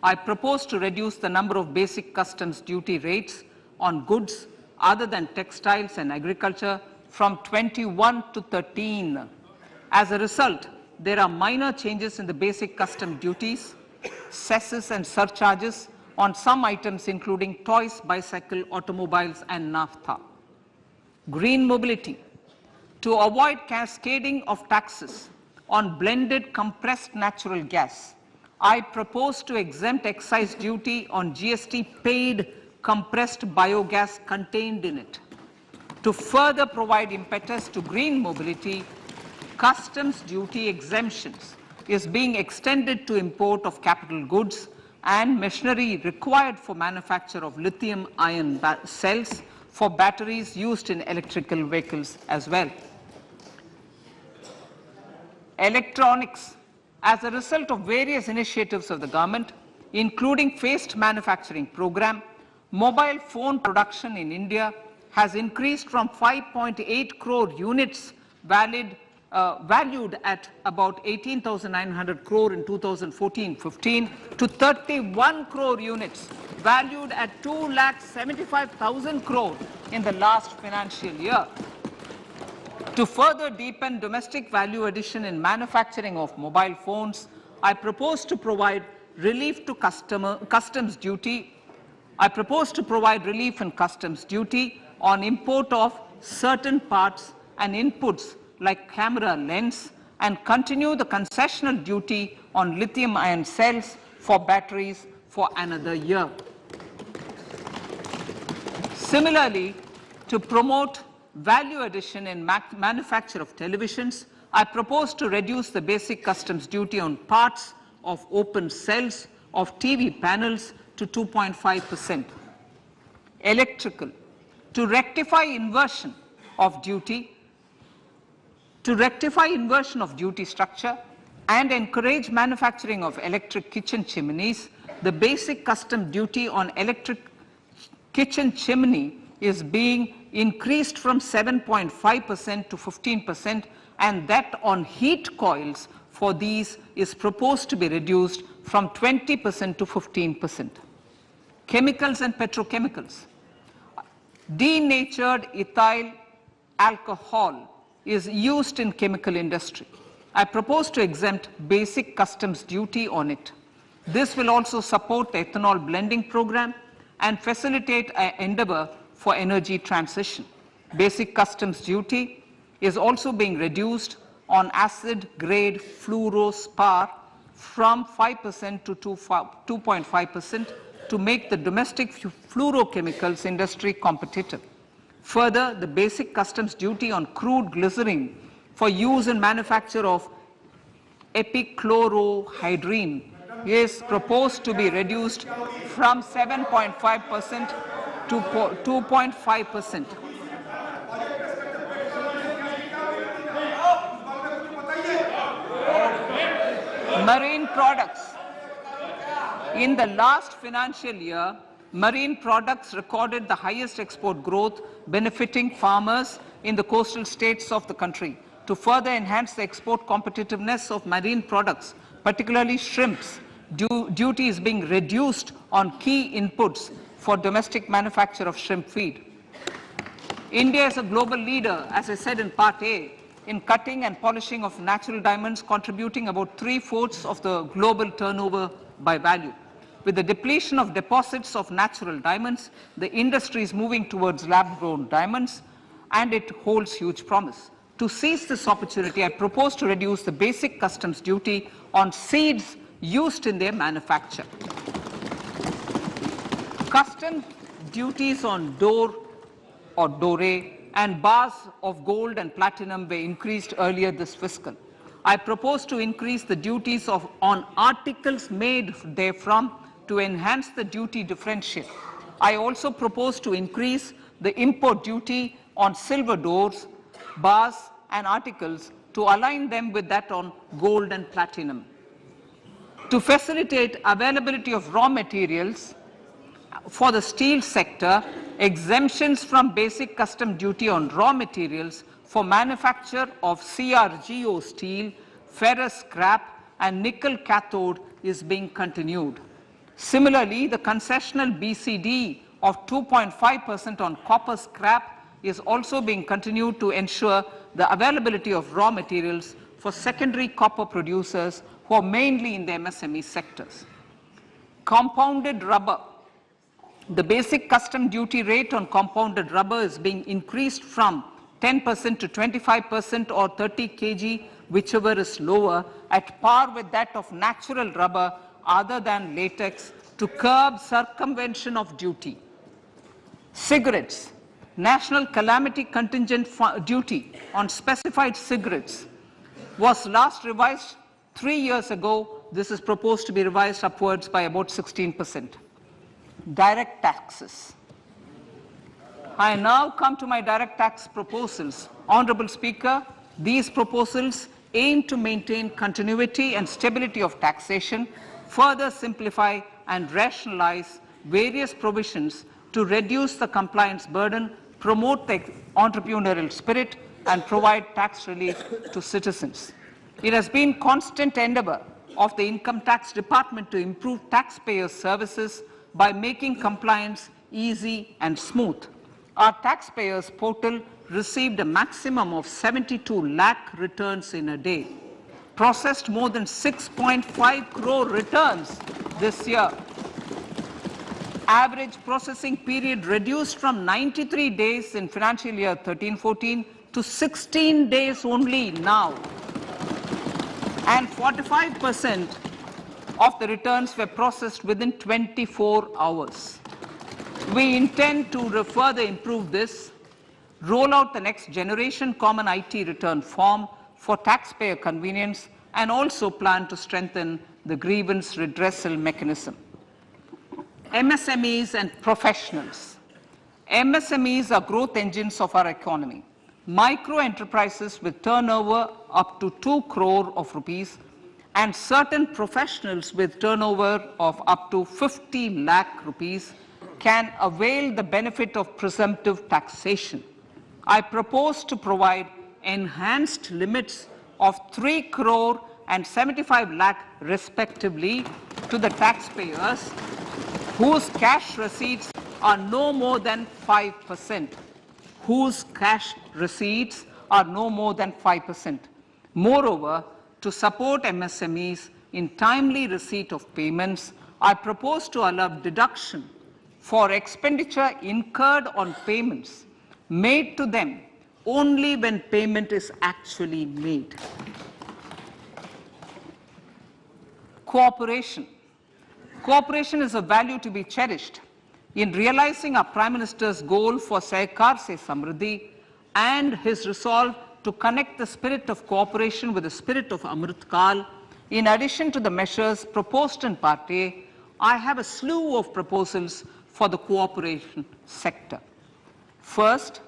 I propose to reduce the number of basic customs duty rates on goods other than textiles and agriculture from 21 to 13. As a result, there are minor changes in the basic custom duties, cesses and surcharges on some items including toys, bicycle, automobiles and naphtha. Green mobility. To avoid cascading of taxes on blended compressed natural gas, I propose to exempt excise duty on GST paid compressed biogas contained in it. To further provide impetus to green mobility, customs duty exemptions is being extended to import of capital goods and machinery required for manufacture of lithium-ion cells for batteries used in electrical vehicles as well. Electronics. As a result of various initiatives of the government, including phased manufacturing program, mobile phone production in India has increased from 5.8 crore units valued at about 18,900 crore in 2014-15 to 31 crore units valued at 2,75,000 crore in the last financial year. To further deepen domestic value addition in manufacturing of mobile phones, I propose to provide relief to customs duty. I propose to provide relief in customs duty on import of certain parts and inputs like camera lens and continue the concessional duty on lithium-ion cells for batteries for another year. Similarly, to promote value addition in manufacture of televisions, I propose to reduce the basic customs duty on parts of open cells of TV panels to 2.5%. Electrical. to rectify inversion of duty structure and encourage manufacturing of electric kitchen chimneys, the basic custom duty on electric kitchen chimney is being increased from 7.5% to 15%, and that on heat coils for these is proposed to be reduced from 20% to 15%. Chemicals and petrochemicals. Denatured ethyl alcohol is used in chemical industry. I propose to exempt basic customs duty on it. This will also support the ethanol blending program and facilitate an endeavor for energy transition. Basic customs duty is also being reduced on acid-grade fluorospar from 5% to 2.5% to make the domestic fluorochemicals industry competitive. Further, the basic customs duty on crude glycerin for use in manufacture of epichlorohydrin is proposed to be reduced from 7.5% to 2.5%. Marine products. In the last financial year, marine products recorded the highest export growth, benefiting farmers in the coastal states of the country. To further enhance the export competitiveness of marine products, particularly shrimps, duty is being reduced on key inputs for domestic manufacture of shrimp feed. India is a global leader, as I said in Part A, in cutting and polishing of natural diamonds, contributing about 3/4 of the global turnover by value. With the depletion of deposits of natural diamonds, the industry is moving towards lab-grown diamonds, and it holds huge promise. To seize this opportunity, I propose to reduce the basic customs duty on seeds used in their manufacture. Custom duties on door or doré and bars of gold and platinum were increased earlier this fiscal. I propose to increase the duties on articles made therefrom to enhance the duty differential. I also propose to increase the import duty on silver doors, bars, and articles to align them with that on gold and platinum. To facilitate availability of raw materials for the steel sector, exemptions from basic custom duty on raw materials for manufacture of CRGO steel, ferrous scrap, and nickel cathode is being continued. Similarly, the concessional BCD of 2.5% on copper scrap is also being continued to ensure the availability of raw materials for secondary copper producers who are mainly in the MSME sectors. Compounded rubber. The basic custom duty rate on compounded rubber is being increased from 10% to 25% or 30 kg, whichever is lower, at par with that of natural rubber other than latex, to curb circumvention of duty. Cigarettes. National calamity contingent duty on specified cigarettes was last revised 3 years ago. This is proposed to be revised upwards by about 16%. Direct taxes. I now come to my direct tax proposals. Honorable Speaker, these proposals aim to maintain continuity and stability of taxation, further simplify and rationalize various provisions to reduce the compliance burden, promote the entrepreneurial spirit, and provide tax relief to citizens. It has been constant endeavor of the Income Tax Department to improve taxpayers' services by making compliance easy and smooth. Our taxpayers portal received a maximum of 72 lakh returns in a day, processed more than 6.5 crore returns this year. Average processing period reduced from 93 days in financial year 13-14 to 16 days only now. And 45% of the returns were processed within 24 hours. We intend to further improve this, roll out the next generation common IT return form for taxpayer convenience, and also plan to strengthen the grievance redressal mechanism. MSMEs and professionals. MSMEs are growth engines of our economy. Micro enterprises with turnover up to 2 crore of rupees and certain professionals with turnover of up to 50 lakh rupees can avail the benefit of presumptive taxation. I propose to provide enhanced limits of 3 crore and 75 lakh respectively to the taxpayers whose cash receipts are no more than 5%. Whose cash receipts are no more than 5%. Moreover, to support MSMEs in timely receipt of payments, I propose to allow deduction for expenditure incurred on payments made to them only when payment is actually made. Cooperation. Cooperation is a value to be cherished. In realizing our Prime Minister's goal for Sehkar Se Samriddhi and his resolve to connect the spirit of cooperation with the spirit of Amrit Kal, in addition to the measures proposed in Part A, I have a slew of proposals for the cooperation sector. First,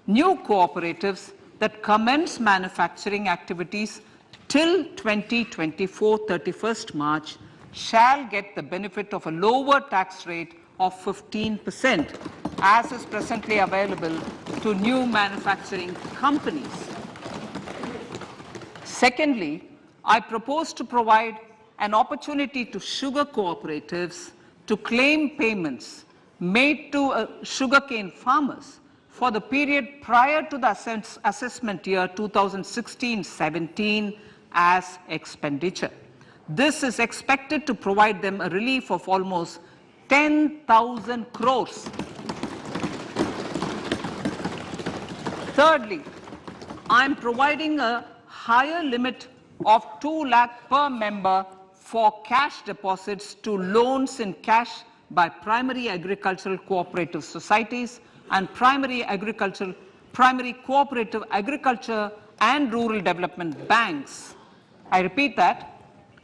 new cooperatives that commence manufacturing activities till 2024, 31st March, shall get the benefit of a lower tax rate of 15%, as is presently available to new manufacturing companies. Secondly, I propose to provide an opportunity to sugar cooperatives to claim payments made to sugarcane farmers for the period prior to the assessment year 2016-17 as expenditure. This is expected to provide them a relief of almost 10,000 crores. Thirdly, I am providing a higher limit of 2 lakh per member for cash deposits to loans in cash by primary agricultural cooperative societies and primary cooperative agriculture and rural development banks. I repeat that.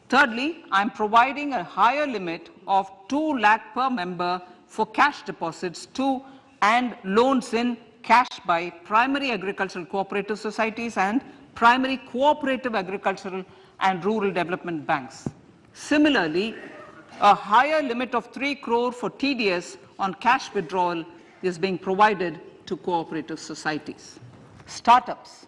Thirdly, I am providing a higher limit of 2 lakh per member for cash deposits to and loans in cash by primary agricultural cooperative societies and primary cooperative agricultural and rural development banks. Similarly, a higher limit of 3 crore for TDS on cash withdrawal is being provided to cooperative societies. Startups.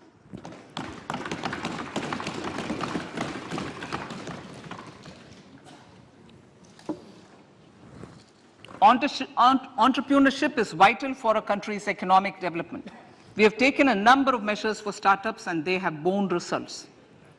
Entrepreneurship is vital for a country's economic development. We have taken a number of measures for startups and they have borne results.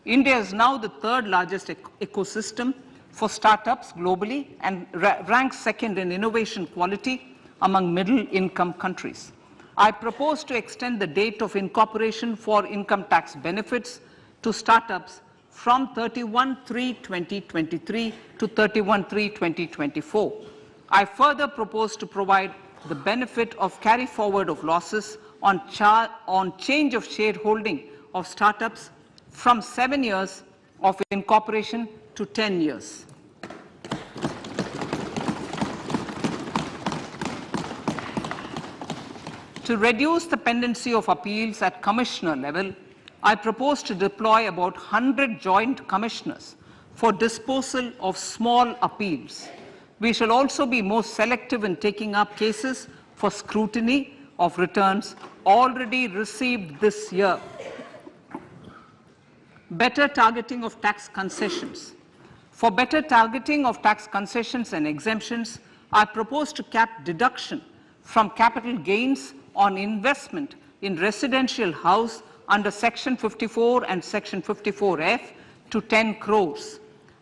India is now the third largest ecosystem for startups globally and ranks second in innovation quality among middle-income countries. I propose to extend the date of incorporation for income tax benefits to startups from 31/3/2023 to 31/3/2024. I further propose to provide the benefit of carry forward of losses on change of shareholding of startups from 7 years of incorporation to 10 years. To reduce the pendency of appeals at commissioner level, I propose to deploy about 100 joint commissioners for disposal of small appeals. We shall also be more selective in taking up cases for scrutiny of returns already received this year. Better targeting of tax concessions. For better targeting of tax concessions and exemptions, I propose to cap deduction from capital gains on investment in residential house under Section 54 and Section 54F to 10 crores.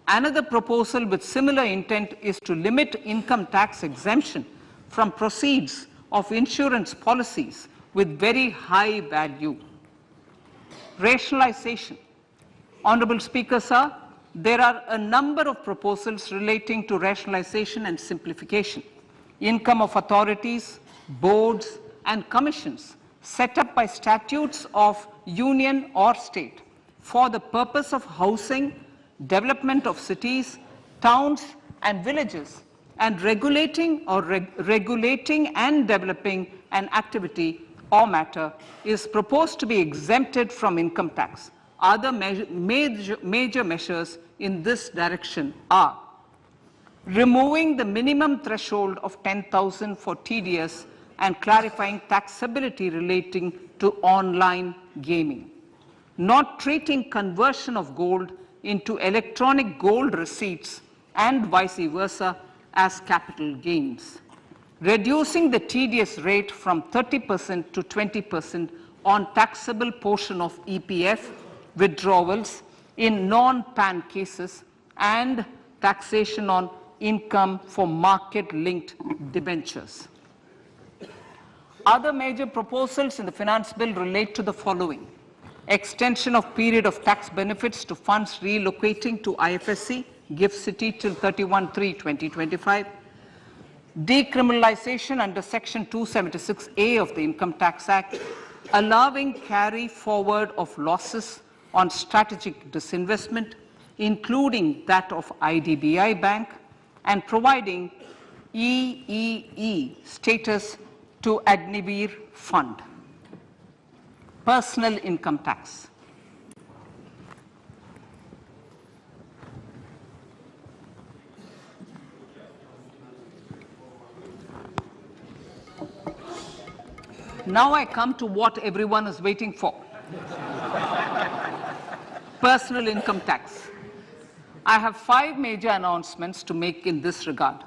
Another proposal with similar intent is to limit income tax exemption from proceeds of insurance policies with very high value. Rationalization. Honorable Speaker, sir, there are a number of proposals relating to rationalization and simplification. Income of authorities, boards, and commissions set up by statutes of union or state for the purpose of housing, development of cities, towns, and villages, and regulating and developing an activity or matter is proposed to be exempted from income tax. Other major measures in this direction are removing the minimum threshold of 10,000 for TDS and clarifying taxability relating to online gaming, not treating conversion of gold into electronic gold receipts and vice versa as capital gains, reducing the TDS rate from 30% to 20% on taxable portion of EPF withdrawals in non-PAN cases, and taxation on income for market-linked debentures. Other major proposals in the finance bill relate to the following: extension of period of tax benefits to funds relocating to IFSC, GIFT City till 31/3/2025, decriminalization under Section 276A of the Income Tax Act, allowing carry forward of losses on strategic disinvestment, including that of IDBI Bank, and providing EEE status to Agnivir Fund. Personal income tax. Now I come to what everyone is waiting for. Personal income tax. I have 5 major announcements to make in this regard.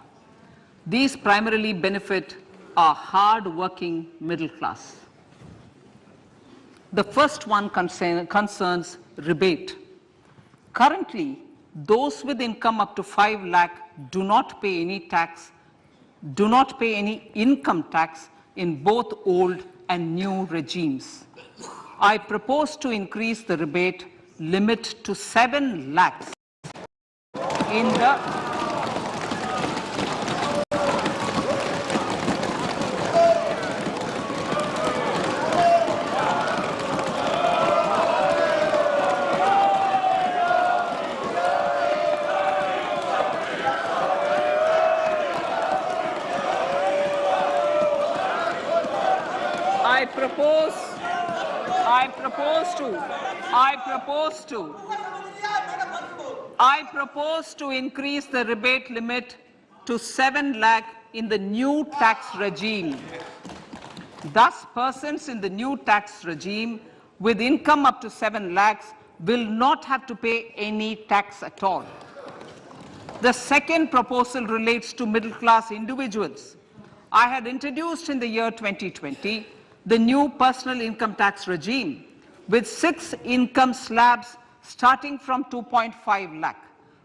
These primarily benefit our hard-working middle class. The first one concerns rebate. Currently, those with income up to 5 lakh do not pay any tax, do not pay any income tax in both old and new regimes. I propose to increase the rebate limit to 7 lakhs in the I propose to increase the rebate limit to 7 lakh in the new tax regime. Thus, persons in the new tax regime with income up to 7 lakhs will not have to pay any tax at all. The second proposal relates to middle-class individuals. I had introduced in the year 2020 the new personal income tax regime with 6 income slabs starting from 2.5 lakh.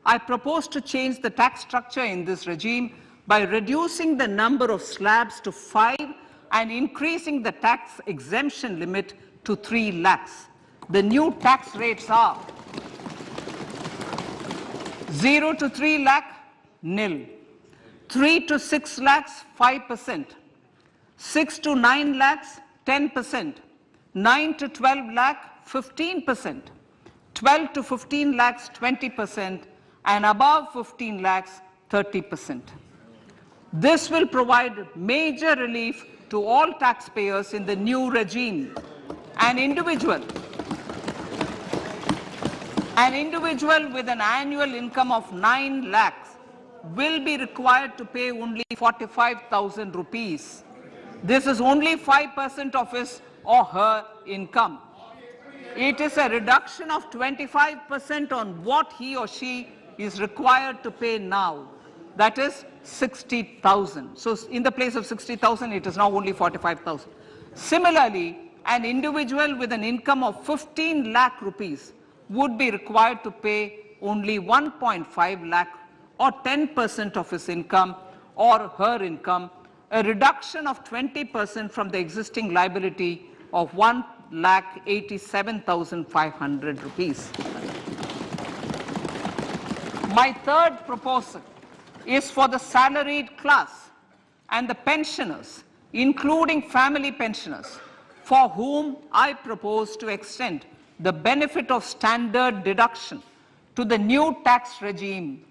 I propose to change the tax structure in this regime by reducing the number of slabs to 5 and increasing the tax exemption limit to 3 lakhs. The new tax rates are 0 to 3 lakh, nil; 3 to 6 lakhs, 5%; 6 to 9 lakhs, 10%; 9 to 12 lakh, 15%; 12 to 15 lakhs, 20%; and above 15 lakhs, 30%. This will provide major relief to all taxpayers in the new regime. An individual with an annual income of 9 lakhs will be required to pay only 45,000 rupees. This is only 5% of his or her income. It is a reduction of 25% on what he or she is required to pay now. That is 60,000. So in the place of 60,000, it is now only 45,000. Similarly, an individual with an income of 15 lakh rupees would be required to pay only 1.5 lakh or 10% of his income or her income, a reduction of 20% from the existing liability of 1,87,500 rupees. My third proposal is for the salaried class and the pensioners, including family pensioners, for whom I propose to extend the benefit of standard deduction to the new tax regime.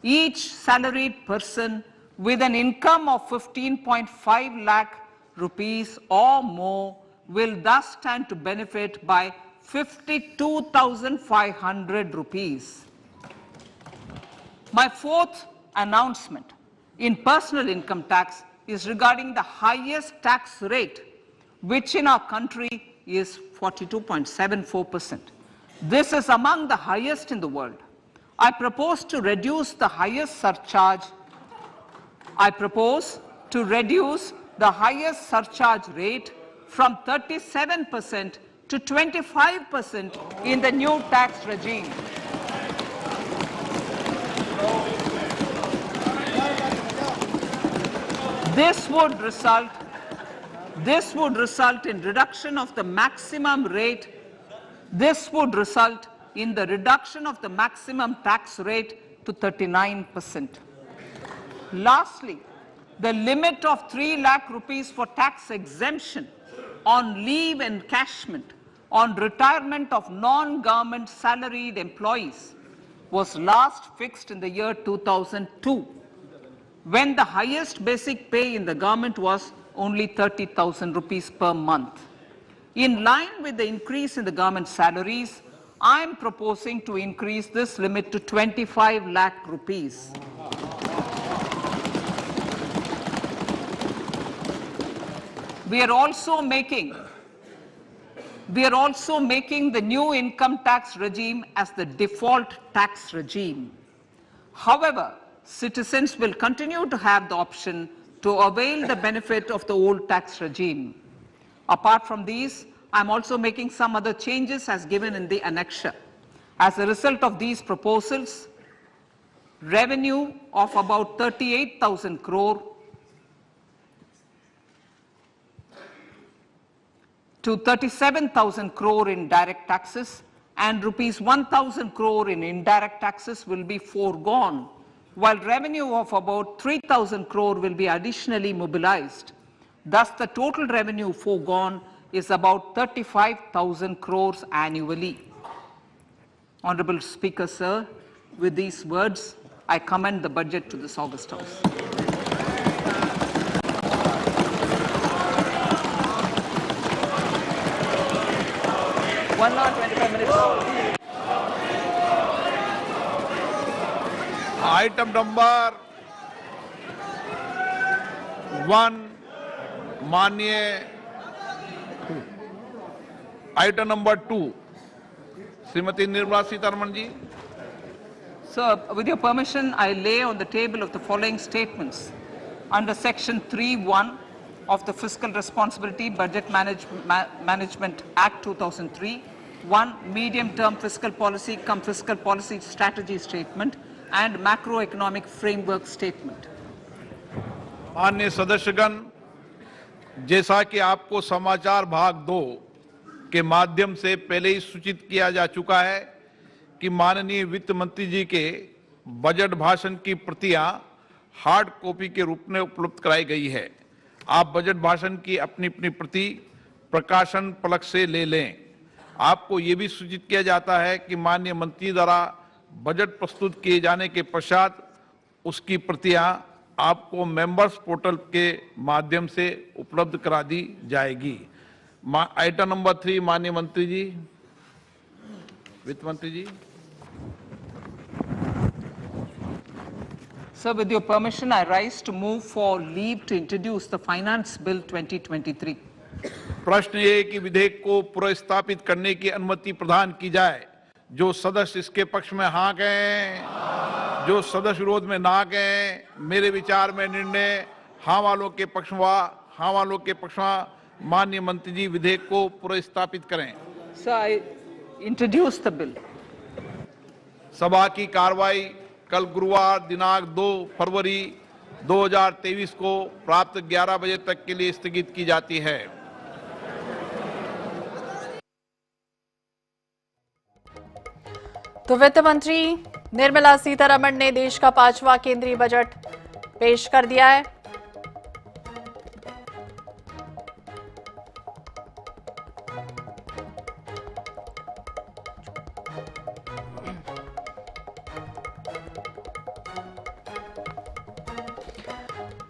Each salaried person with an income of 15.5 lakh rupees or more will thus stand to benefit by 52,500 rupees. My fourth announcement in personal income tax is regarding the highest tax rate, which in our country is 42.74%. This is among the highest in the world. I propose to reduce the highest surcharge. I propose to reduce the highest surcharge rate from 37% to 25% in the new tax regime. This would result in reduction of the maximum rate. This would result in the reduction of the maximum tax rate to 39%. Lastly, the limit of 3 lakh rupees for tax exemption on leave encashment on retirement of non-government salaried employees was last fixed in the year 2002, when the highest basic pay in the government was only 30,000 rupees per month. In line with the increase in the government salaries, I am proposing to increase this limit to 25 lakh rupees. We are also making the new income tax regime as the default tax regime. However, citizens will continue to have the option to avail the benefit of the old tax regime. Apart from these, I am also making some other changes as given in the annexure. As a result of these proposals, revenue of about 38,000 crore to 37,000 crore in direct taxes and rupees 1,000 crore in indirect taxes will be foregone, while revenue of about 3,000 crore will be additionally mobilized. Thus, the total revenue foregone is about 35,000 crores annually. Honorable Speaker, sir, with these words, I commend the budget to this august House. One hour, 25 minutes. Item number 1, माननीय item number 2 Shrimati Nirmala Sitharaman ji. Sir, with your permission, I lay on the table of the following statements. Under Section 3(1) of the Fiscal Responsibility Budget Management Act 2003, 1. Medium-term fiscal policy cum fiscal policy strategy statement and macroeconomic framework statement. माननीय सदस्यगण, जैसा कि आपको समाचार भाग 2 के माध्यम से पहले ही सूचित किया जा चुका है कि माननीय वित्त मंत्री जी के बजट भाषण की प्रतियां हार्ड कॉपी के रूप में उपलब्ध कराई गई है. आप बजट भाषण की अपनी अपनी प्रति प्रकाशन पलक से ले लें. आपको ये भी सूचित किया जाता है कि माननीय मंत्री द्वारा बजट प्रस्तुत किए जाने के पश्चात उसकी प्रतियां आपको मेंबर्स पोर्टल के माध्यम से उपलब्ध करा दी जाएगी. आइटम नंबर 3, माननीय मंत्री जी, वित्त मंत्री जी. Sir, with your permission, I rise to move for leave to introduce the Finance Bill 2023. प्रश्न ये कि विधेयक को पुनर्स्थापित करने की अनुमति प्रदान की जाए. जो सदस्य इसके पक्ष में हाँ कहें, जो सदस्य विरोध में ना कहें. मेरे विचार में निर्णय हाँ वालों के पक्ष में. माननीय मंत्री जी विधेयक को पुनर्स्थापित करें. Sir, I introduce the bill. सभा की कार्रवाई कल गुरुवार दिनांक 2 फरवरी 2023 को प्राप्त 11 बजे तक के लिए स्थगित की जाती है. तो वित्त मंत्री निर्मला सीतारमण ने देश का 5वां केंद्रीय बजट पेश कर दिया है.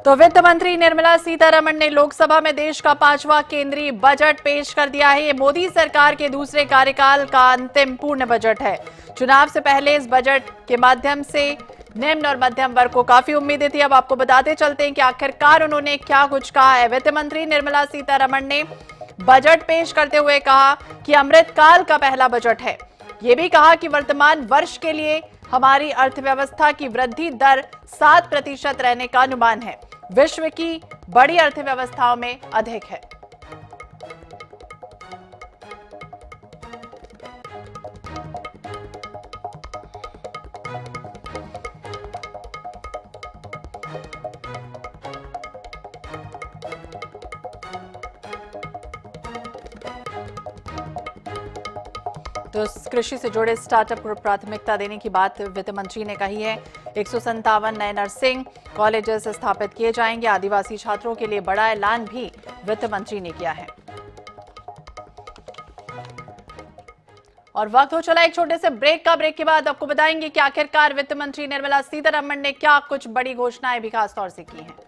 तो वित्त मंत्री निर्मला सीतारमण ने लोकसभा में देश का 5वां केंद्रीय बजट पेश कर दिया है। ये मोदी सरकार के दूसरे कार्यकाल का अंतिम पूर्ण बजट है। चुनाव से पहले इस बजट के माध्यम से निम्न और मध्यम वर्ग को काफी उम्मीदें थी। अब आपको बताते चलते हैं कि आखिरकार उन्होंने क्या कुछ कहा है। वित्त मंत्री निर्मला सीतारमण ने बजट पेश करते हुए कहा कि अमृतकाल का पहला बजट है। ये भी कहा कि वर्तमान वर्ष के लिए हमारी अर्थव्यवस्था की वृद्धि दर 7% रहने का अनुमान है। विश्व की बड़ी अर्थव्यवस्थाओं में अधिक है। तो कृषि से जुड़े स्टार्टअप को प्राथमिकता देने की बात वित्त मंत्री ने कही है। 157 नए नर्सिंग कॉलेजेस स्थापित किए जाएंगे। आदिवासी छात्रों के लिए बड़ा ऐलान भी वित्त मंत्री ने किया है। और वक्त हो चला एक छोटे से ब्रेक का। ब्रेक के बाद आपको बताएंगे कि आखिरकार वित्त मंत्री निर्मला सीतारमण ने क्या कुछ बड़ी घोषणाएं भी खास तौर से की हैं।